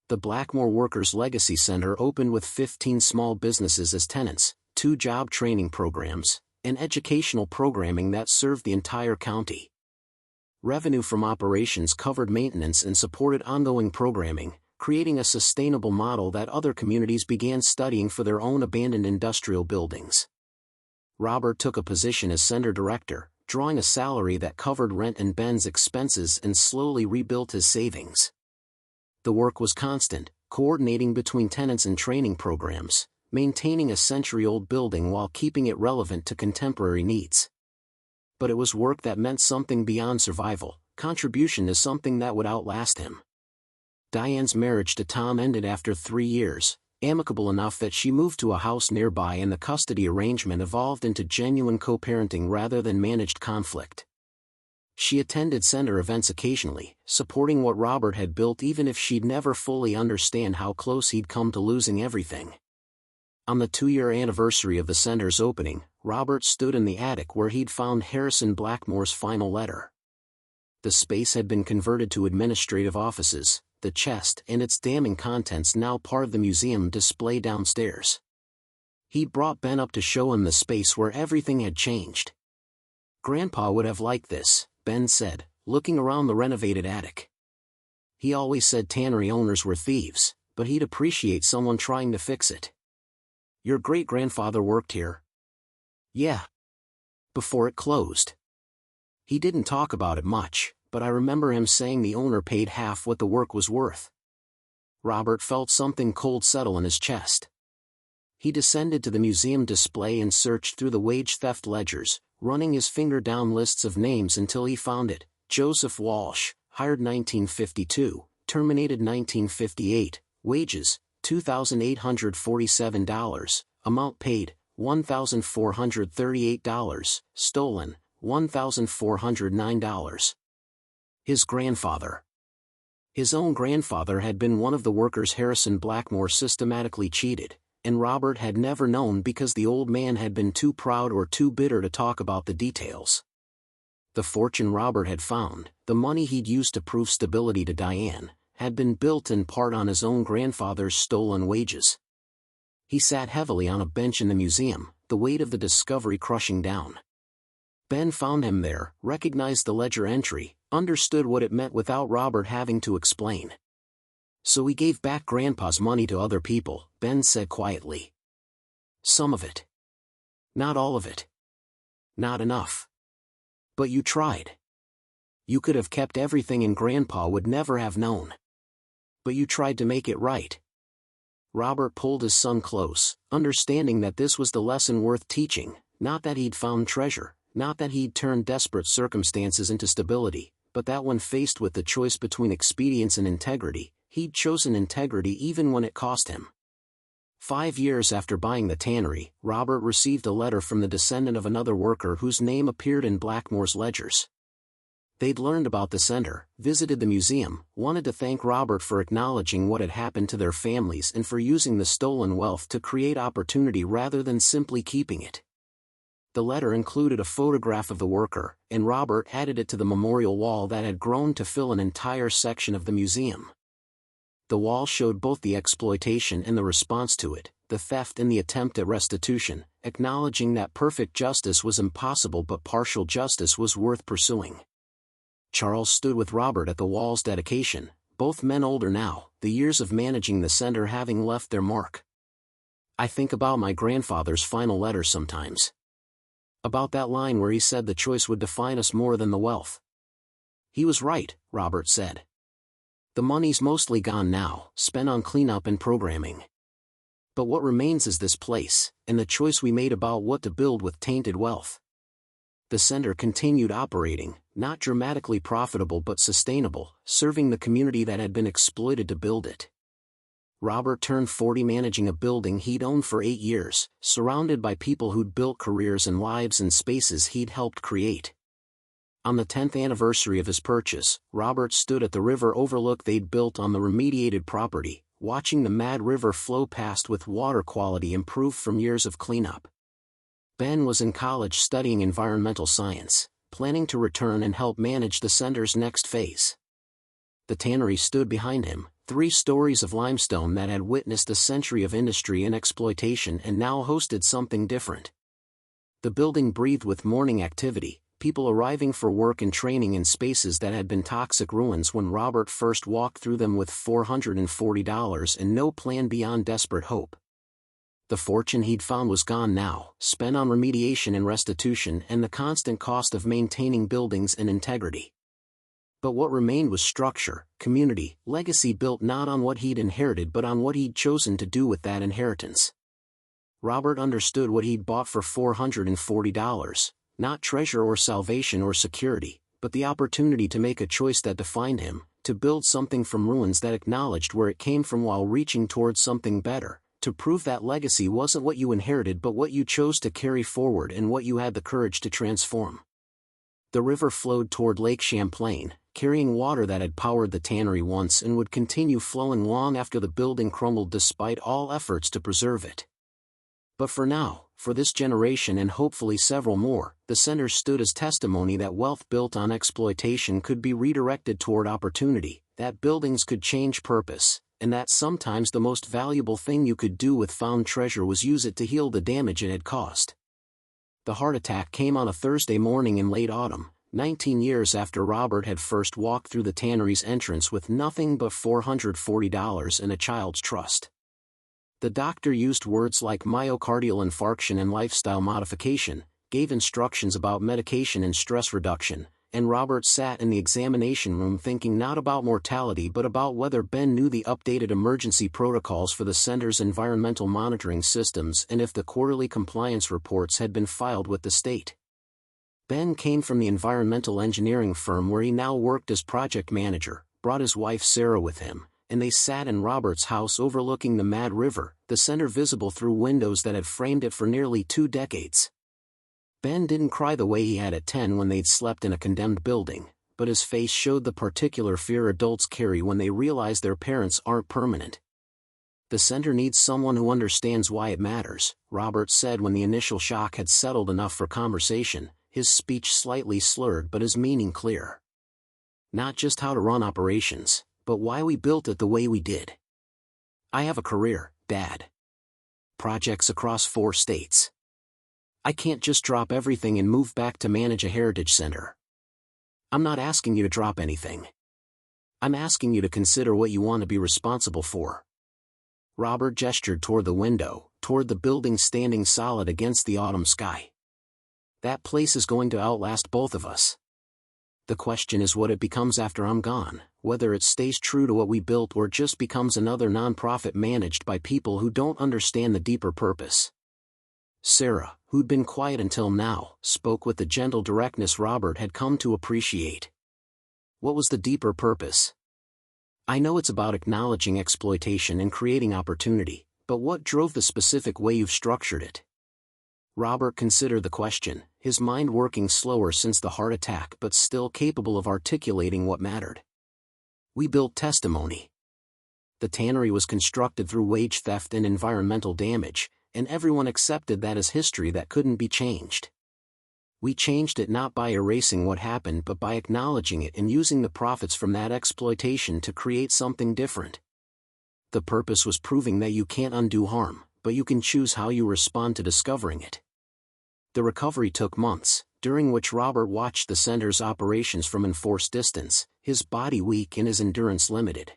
The Blackmore Workers Legacy Center opened with 15 small businesses as tenants, 2 job training programs, and educational programming that served the entire county. Revenue from operations covered maintenance and supported ongoing programming, creating a sustainable model that other communities began studying for their own abandoned industrial buildings. Robert took a position as center director, drawing a salary that covered rent and Ben's expenses and slowly rebuilt his savings. The work was constant, coordinating between tenants and training programs, maintaining a century-old building while keeping it relevant to contemporary needs. But it was work that meant something beyond survival, contribution to something that would outlast him. Diane's marriage to Tom ended after 3 years, amicable enough that she moved to a house nearby and the custody arrangement evolved into genuine co-parenting rather than managed conflict. She attended center events occasionally, supporting what Robert had built even if she'd never fully understand how close he'd come to losing everything. On the 2-year anniversary of the center's opening, Robert stood in the attic where he'd found Harrison Blackmore's final letter. The space had been converted to administrative offices, the chest and its damning contents now part of the museum display downstairs. He'd brought Ben up to show him the space where everything had changed. Grandpa would have liked this, Ben said, looking around the renovated attic. He always said tannery owners were thieves, but he'd appreciate someone trying to fix it. Your great-grandfather worked here? Yeah. Before it closed. He didn't talk about it much, but I remember him saying the owner paid half what the work was worth. Robert felt something cold settle in his chest. He descended to the museum display and searched through the wage theft ledgers, running his finger down lists of names until he found it. Joseph Walsh, hired 1952, terminated 1958, wages, $2,847, amount paid, $1,438, stolen, $1,409. His grandfather. His own grandfather had been one of the workers Harrison Blackmore systematically cheated, and Robert had never known because the old man had been too proud or too bitter to talk about the details. The fortune Robert had found, the money he'd used to prove stability to Diane, had been built in part on his own grandfather's stolen wages. He sat heavily on a bench in the museum, the weight of the discovery crushing down. Ben found him there, recognized the ledger entry, understood what it meant without Robert having to explain. So we gave back Grandpa's money to other people, Ben said quietly. Some of it. Not all of it. Not enough. But you tried. You could have kept everything and Grandpa would never have known. But you tried to make it right. Robert pulled his son close, understanding that this was the lesson worth teaching, not that he'd found treasure, not that he'd turned desperate circumstances into stability, but that when faced with the choice between expedience and integrity, he'd chosen integrity even when it cost him. 5 years after buying the tannery, Robert received a letter from the descendant of another worker whose name appeared in Blackmore's ledgers. They'd learned about the center, visited the museum, wanted to thank Robert for acknowledging what had happened to their families and for using the stolen wealth to create opportunity rather than simply keeping it. The letter included a photograph of the worker, and Robert added it to the memorial wall that had grown to fill an entire section of the museum. The wall showed both the exploitation and the response to it, the theft and the attempt at restitution, acknowledging that perfect justice was impossible but partial justice was worth pursuing. Charles stood with Robert at the wall's dedication, both men older now, the years of managing the center having left their mark. I think about my grandfather's final letter sometimes. About that line where he said the choice would define us more than the wealth. He was right, Robert said. The money's mostly gone now, spent on cleanup and programming. But what remains is this place, and the choice we made about what to build with tainted wealth. The center continued operating, not dramatically profitable but sustainable, serving the community that had been exploited to build it. Robert turned 40 managing a building he'd owned for 8 years, surrounded by people who'd built careers and lives in spaces he'd helped create. On the 10th anniversary of his purchase, Robert stood at the river overlook they'd built on the remediated property, watching the Mad River flow past with water quality improved from years of cleanup. Ben was in college studying environmental science, planning to return and help manage the center's next phase. The tannery stood behind him, 3 stories of limestone that had witnessed a century of industry and exploitation and now hosted something different. The building breathed with morning activity, people arriving for work and training in spaces that had been toxic ruins when Robert first walked through them with $440 and no plan beyond desperate hope. The fortune he'd found was gone now, spent on remediation and restitution and the constant cost of maintaining buildings and integrity. But what remained was structure, community, legacy built not on what he'd inherited but on what he'd chosen to do with that inheritance. Robert understood what he'd bought for $440, not treasure or salvation or security, but the opportunity to make a choice that defined him, to build something from ruins that acknowledged where it came from while reaching towards something better, to prove that legacy wasn't what you inherited but what you chose to carry forward and what you had the courage to transform. The river flowed toward Lake Champlain, carrying water that had powered the tannery once and would continue flowing long after the building crumbled despite all efforts to preserve it. But for now, for this generation and hopefully several more, the center stood as testimony that wealth built on exploitation could be redirected toward opportunity, that buildings could change purpose, and that sometimes the most valuable thing you could do with found treasure was use it to heal the damage it had caused. The heart attack came on a Thursday morning in late autumn, 19 years after Robert had first walked through the tannery's entrance with nothing but $440 and a child's trust. The doctor used words like myocardial infarction and lifestyle modification, gave instructions about medication and stress reduction, and Robert sat in the examination room thinking not about mortality but about whether Ben knew the updated emergency protocols for the center's environmental monitoring systems and if the quarterly compliance reports had been filed with the state. Ben came from the environmental engineering firm where he now worked as project manager, brought his wife Sarah with him, and they sat in Robert's house overlooking the Mad River, the center visible through windows that had framed it for nearly 2 decades. Ben didn't cry the way he had at 10 when they'd slept in a condemned building, but his face showed the particular fear adults carry when they realize their parents aren't permanent. The center needs someone who understands why it matters, Robert said when the initial shock had settled enough for conversation, his speech slightly slurred but his meaning clear. Not just how to run operations, but why we built it the way we did. I have a career, Dad. Projects across 4 states. I can't just drop everything and move back to manage a heritage center. I'm not asking you to drop anything. I'm asking you to consider what you want to be responsible for. Robert gestured toward the window, toward the building standing solid against the autumn sky. That place is going to outlast both of us. The question is what it becomes after I'm gone, whether it stays true to what we built or just becomes another nonprofit managed by people who don't understand the deeper purpose. Sarah, who'd been quiet until now, spoke with the gentle directness Robert had come to appreciate. What was the deeper purpose? I know it's about acknowledging exploitation and creating opportunity, but what drove the specific way you've structured it? Robert considered the question, his mind working slower since the heart attack but still capable of articulating what mattered. We built testimony. The tannery was constructed through wage theft and environmental damage, and everyone accepted that as history that couldn't be changed. We changed it not by erasing what happened but by acknowledging it and using the profits from that exploitation to create something different. The purpose was proving that you can't undo harm, but you can choose how you respond to discovering it. The recovery took months, during which Robert watched the center's operations from enforced distance, his body weak and his endurance limited.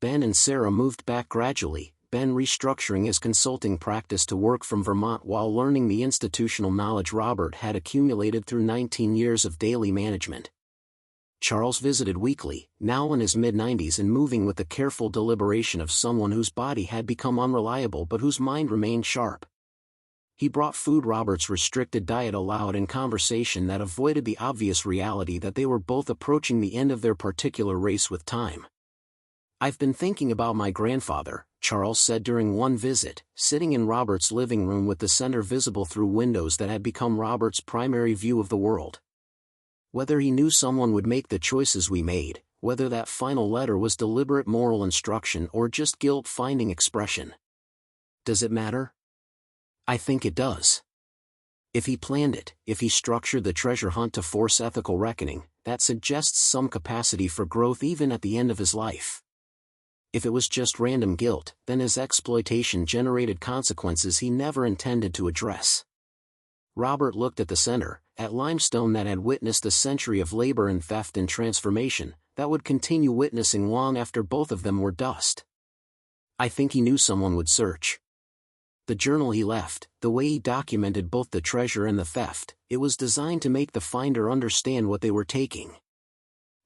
Ben and Sarah moved back gradually, Ben restructuring his consulting practice to work from Vermont while learning the institutional knowledge Robert had accumulated through 19 years of daily management. Charles visited weekly, now in his mid-90s and moving with the careful deliberation of someone whose body had become unreliable but whose mind remained sharp. He brought food Robert's restricted diet allowed in conversation that avoided the obvious reality that they were both approaching the end of their particular race with time. I've been thinking about my grandfather, Charles said during one visit, sitting in Robert's living room with the center visible through windows that had become Robert's primary view of the world. Whether he knew someone would make the choices we made, whether that final letter was deliberate moral instruction or just guilt-finding expression. Does it matter? I think it does. If he planned it, if he structured the treasure hunt to force ethical reckoning, that suggests some capacity for growth even at the end of his life. If it was just random guilt, then his exploitation generated consequences he never intended to address. Robert looked at the center, at limestone that had witnessed a century of labor and theft and transformation, that would continue witnessing long after both of them were dust. I think he knew someone would search. The journal he left, the way he documented both the treasure and the theft, it was designed to make the finder understand what they were taking.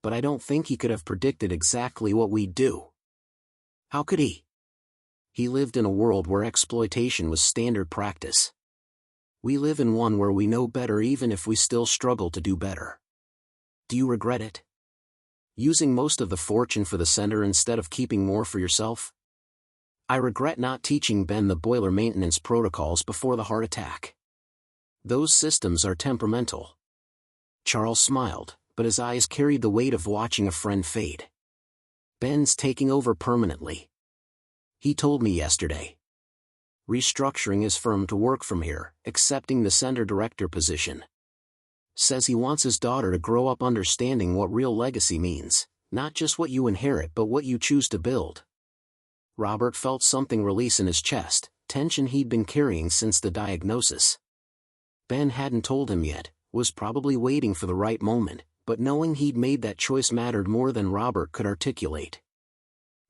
But I don't think he could have predicted exactly what we'd do. How could he? He lived in a world where exploitation was standard practice. We live in one where we know better even if we still struggle to do better. Do you regret it? Using most of the fortune for the center instead of keeping more for yourself? I regret not teaching Ben the boiler maintenance protocols before the heart attack. Those systems are temperamental. Charles smiled, but his eyes carried the weight of watching a friend fade. Ben's taking over permanently. He told me yesterday. Restructuring his firm to work from here, accepting the center director position. Says he wants his daughter to grow up understanding what real legacy means, not just what you inherit but what you choose to build. Robert felt something release in his chest, tension he'd been carrying since the diagnosis. Ben hadn't told him yet, was probably waiting for the right moment, but knowing he'd made that choice mattered more than Robert could articulate.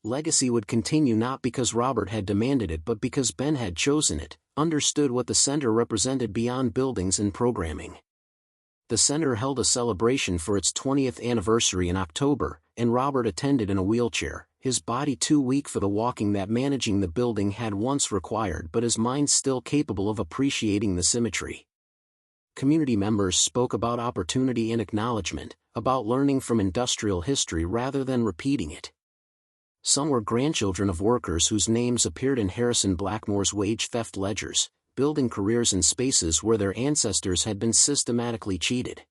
Legacy would continue not because Robert had demanded it but because Ben had chosen it, understood what the center represented beyond buildings and programming. The center held a celebration for its 20th anniversary in October, and Robert attended in a wheelchair, his body too weak for the walking that managing the building had once required but his mind still capable of appreciating the symmetry. Community members spoke about opportunity and acknowledgement, about learning from industrial history rather than repeating it. Some were grandchildren of workers whose names appeared in Harrison Blackmore's wage theft ledgers, building careers in spaces where their ancestors had been systematically cheated.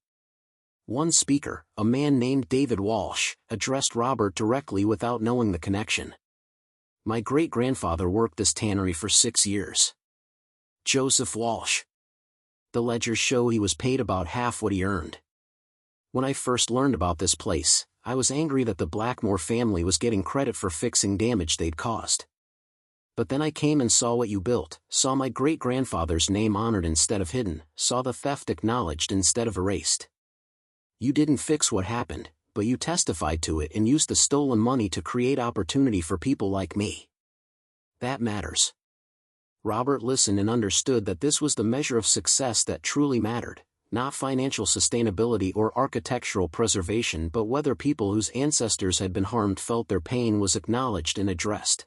One speaker, a man named David Walsh, addressed Robert directly without knowing the connection. My great-grandfather worked this tannery for 6 years. Joseph Walsh. The ledgers show he was paid about half what he earned. When I first learned about this place, I was angry that the Blackmore family was getting credit for fixing damage they'd caused. But then I came and saw what you built, saw my great-grandfather's name honored instead of hidden, saw the theft acknowledged instead of erased. You didn't fix what happened, but you testified to it and used the stolen money to create opportunity for people like me. That matters. Robert listened and understood that this was the measure of success that truly mattered, not financial sustainability or architectural preservation, but whether people whose ancestors had been harmed felt their pain was acknowledged and addressed.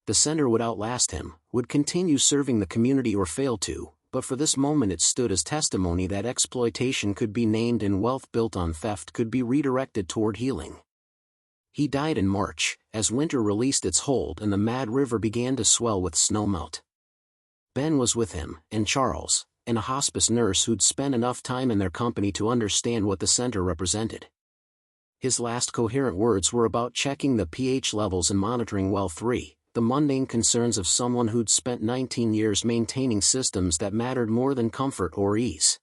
The center would outlast him, would continue serving the community or fail to, but for this moment it stood as testimony that exploitation could be named and wealth built on theft could be redirected toward healing. He died in March, as winter released its hold and the Mad River began to swell with snowmelt. Ben was with him, and Charles, and a hospice nurse who'd spent enough time in their company to understand what the center represented. His last coherent words were about checking the pH levels and monitoring well 3, the mundane concerns of someone who'd spent 19 years maintaining systems that mattered more than comfort or ease.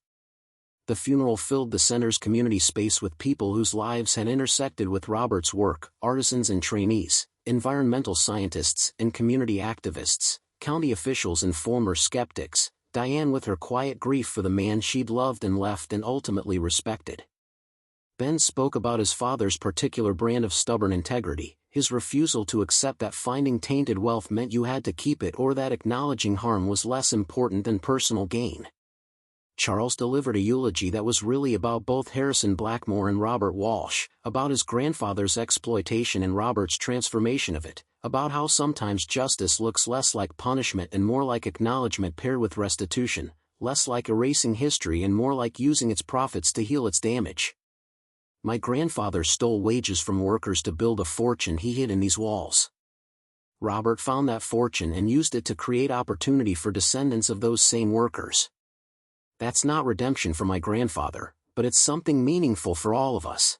The funeral filled the center's community space with people whose lives had intersected with Robert's work: artisans and trainees, environmental scientists and community activists, county officials and former skeptics, Diane with her quiet grief for the man she'd loved and left and ultimately respected. Ben spoke about his father's particular brand of stubborn integrity, his refusal to accept that finding tainted wealth meant you had to keep it or that acknowledging harm was less important than personal gain. Charles delivered a eulogy that was really about both Harrison Blackmore and Robert Walsh, about his grandfather's exploitation and Robert's transformation of it, about how sometimes justice looks less like punishment and more like acknowledgement paired with restitution, less like erasing history and more like using its profits to heal its damage. My grandfather stole wages from workers to build a fortune he hid in these walls. Robert found that fortune and used it to create opportunity for descendants of those same workers. That's not redemption for my grandfather, but it's something meaningful for all of us.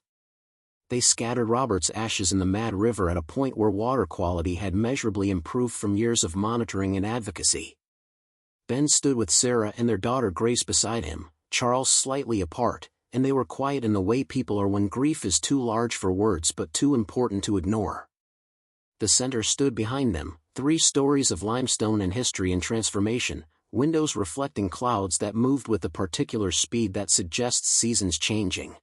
They scattered Robert's ashes in the Mad River at a point where water quality had measurably improved from years of monitoring and advocacy. Ben stood with Sarah and their daughter Grace beside him, Charles slightly apart, and they were quiet in the way people are when grief is too large for words but too important to ignore. The center stood behind them, 3 stories of limestone and history and transformation, windows reflecting clouds that moved with a particular speed that suggests seasons changing.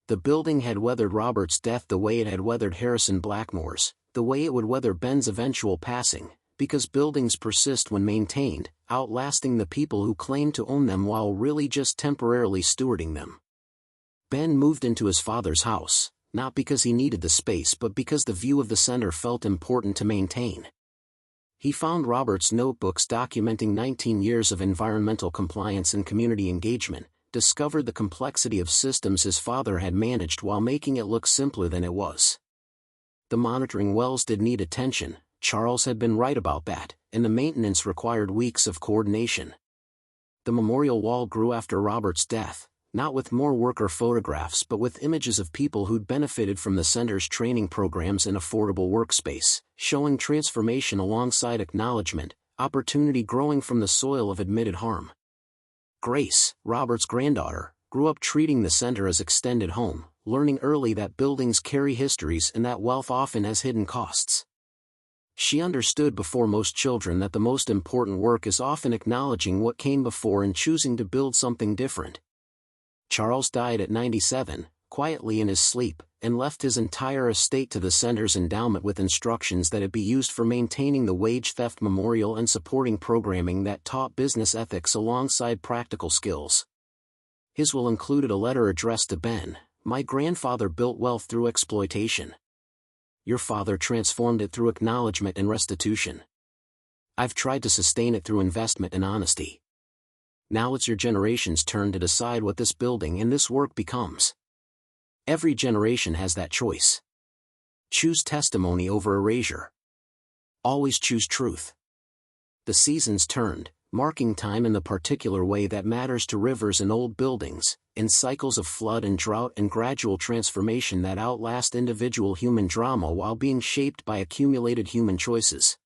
The building had weathered Robert's death the way it had weathered Harrison Blackmore's, the way it would weather Ben's eventual passing, because buildings persist when maintained, outlasting the people who claim to own them while really just temporarily stewarding them. Ben moved into his father's house, not because he needed the space but because the view of the center felt important to maintain. He found Robert's notebooks documenting 19 years of environmental compliance and community engagement, discovered the complexity of systems his father had managed while making it look simpler than it was. The monitoring wells did need attention, Charles had been right about that, and the maintenance required weeks of coordination. The memorial wall grew after Robert's death, not with more worker photographs but with images of people who'd benefited from the center's training programs and affordable workspace, showing transformation alongside acknowledgement, opportunity growing from the soil of admitted harm. Grace, Robert's granddaughter, grew up treating the center as extended home, learning early that buildings carry histories and that wealth often has hidden costs. She understood before most children that the most important work is often acknowledging what came before and choosing to build something different. Charles died at 97, quietly in his sleep, and left his entire estate to the center's endowment with instructions that it be used for maintaining the wage theft memorial and supporting programming that taught business ethics alongside practical skills. His will included a letter addressed to Ben: "My grandfather built wealth through exploitation. Your father transformed it through acknowledgement and restitution. I've tried to sustain it through investment and honesty. Now it's your generation's turn to decide what this building and this work becomes." Every generation has that choice. Choose testimony over erasure. Always choose truth. The seasons turned, marking time in the particular way that matters to rivers and old buildings, in cycles of flood and drought and gradual transformation that outlast individual human drama while being shaped by accumulated human choices.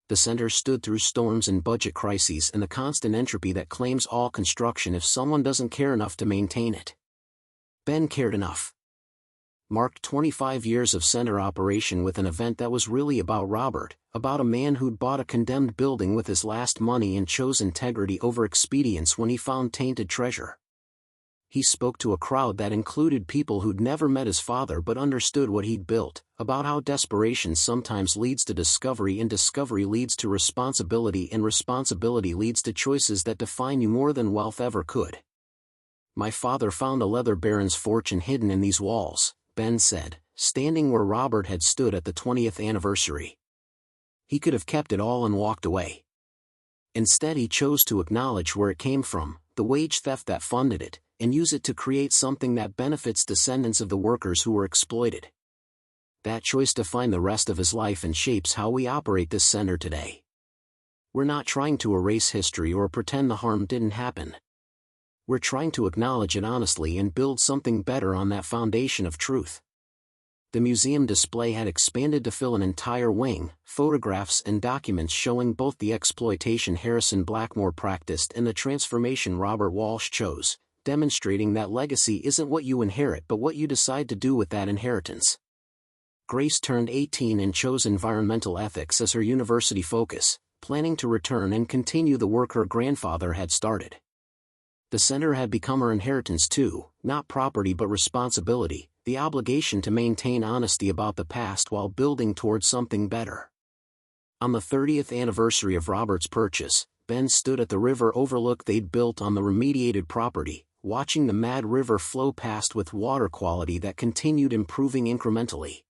The center stood through storms and budget crises and the constant entropy that claims all construction if someone doesn't care enough to maintain it. Ben cared enough. Marked 25 years of center operation with an event that was really about Robert, about a man who'd bought a condemned building with his last money and chose integrity over expedience when he found tainted treasure. He spoke to a crowd that included people who'd never met his father but understood what he'd built, about how desperation sometimes leads to discovery and discovery leads to responsibility and responsibility leads to choices that define you more than wealth ever could. "My father found a leather baron's fortune hidden in these walls," Ben said, standing where Robert had stood at the 20th anniversary. He could have kept it all and walked away. Instead he chose to acknowledge where it came from, the wage theft that funded it, and use it to create something that benefits descendants of the workers who were exploited. That choice defined the rest of his life and shapes how we operate this center today. We're not trying to erase history or pretend the harm didn't happen. We're trying to acknowledge it honestly and build something better on that foundation of truth. The museum display had expanded to fill an entire wing, photographs and documents showing both the exploitation Harrison Blackmore practiced and the transformation Robert Walsh chose, demonstrating that legacy isn't what you inherit but what you decide to do with that inheritance. Grace turned 18 and chose environmental ethics as her university focus, planning to return and continue the work her grandfather had started. The center had become her inheritance too, not property but responsibility, the obligation to maintain honesty about the past while building towards something better. On the 30th anniversary of Robert's purchase, Ben stood at the river overlook they'd built on the remediated property, watching the Mad River flow past with water quality that continued improving incrementally.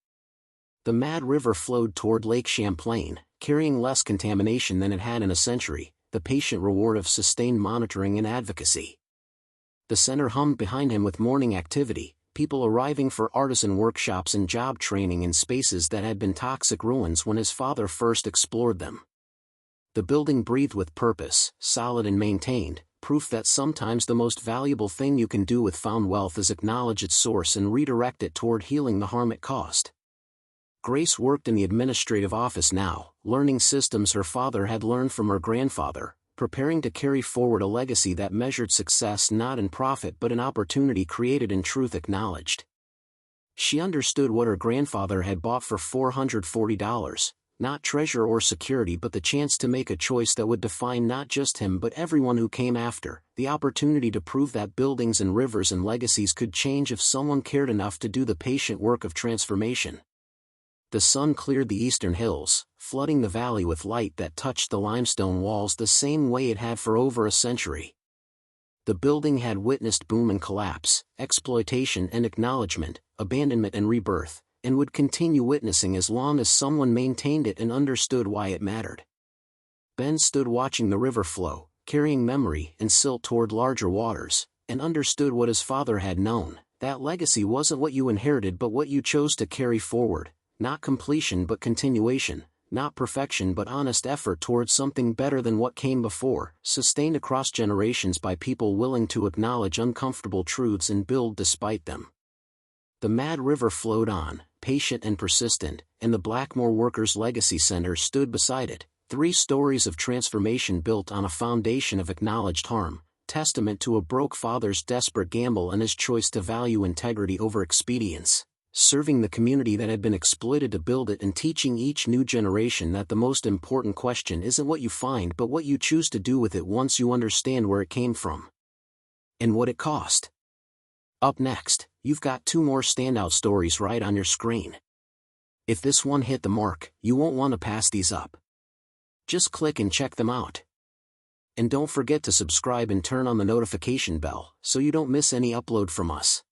The Mad River flowed toward Lake Champlain, carrying less contamination than it had in a century, the patient reward of sustained monitoring and advocacy. The center hummed behind him with morning activity, people arriving for artisan workshops and job training in spaces that had been toxic ruins when his father first explored them. The building breathed with purpose, solid and maintained, proof that sometimes the most valuable thing you can do with found wealth is acknowledge its source and redirect it toward healing the harm it caused. Grace worked in the administrative office now, learning systems her father had learned from her grandfather, preparing to carry forward a legacy that measured success not in profit but in opportunity created and truth acknowledged. She understood what her grandfather had bought for $440, not treasure or security but the chance to make a choice that would define not just him but everyone who came after, the opportunity to prove that buildings and rivers and legacies could change if someone cared enough to do the patient work of transformation. The sun cleared the eastern hills, flooding the valley with light that touched the limestone walls the same way it had for over a century. The building had witnessed boom and collapse, exploitation and acknowledgement, abandonment and rebirth, and would continue witnessing as long as someone maintained it and understood why it mattered. Ben stood watching the river flow, carrying memory and silt toward larger waters, and understood what his father had known, that legacy wasn't what you inherited but what you chose to carry forward. Not completion but continuation, not perfection but honest effort towards something better than what came before, sustained across generations by people willing to acknowledge uncomfortable truths and build despite them. The Mad River flowed on, patient and persistent, and the Blackmore Workers' Legacy Center stood beside it, 3 stories of transformation built on a foundation of acknowledged harm, testament to a broke father's desperate gamble and his choice to value integrity over expedience. Serving the community that had been exploited to build it and teaching each new generation that the most important question isn't what you find but what you choose to do with it once you understand where it came from. And what it cost. Up next, you've got 2 more standout stories right on your screen. If this one hit the mark, you won't want to pass these up. Just click and check them out. And don't forget to subscribe and turn on the notification bell so you don't miss any upload from us.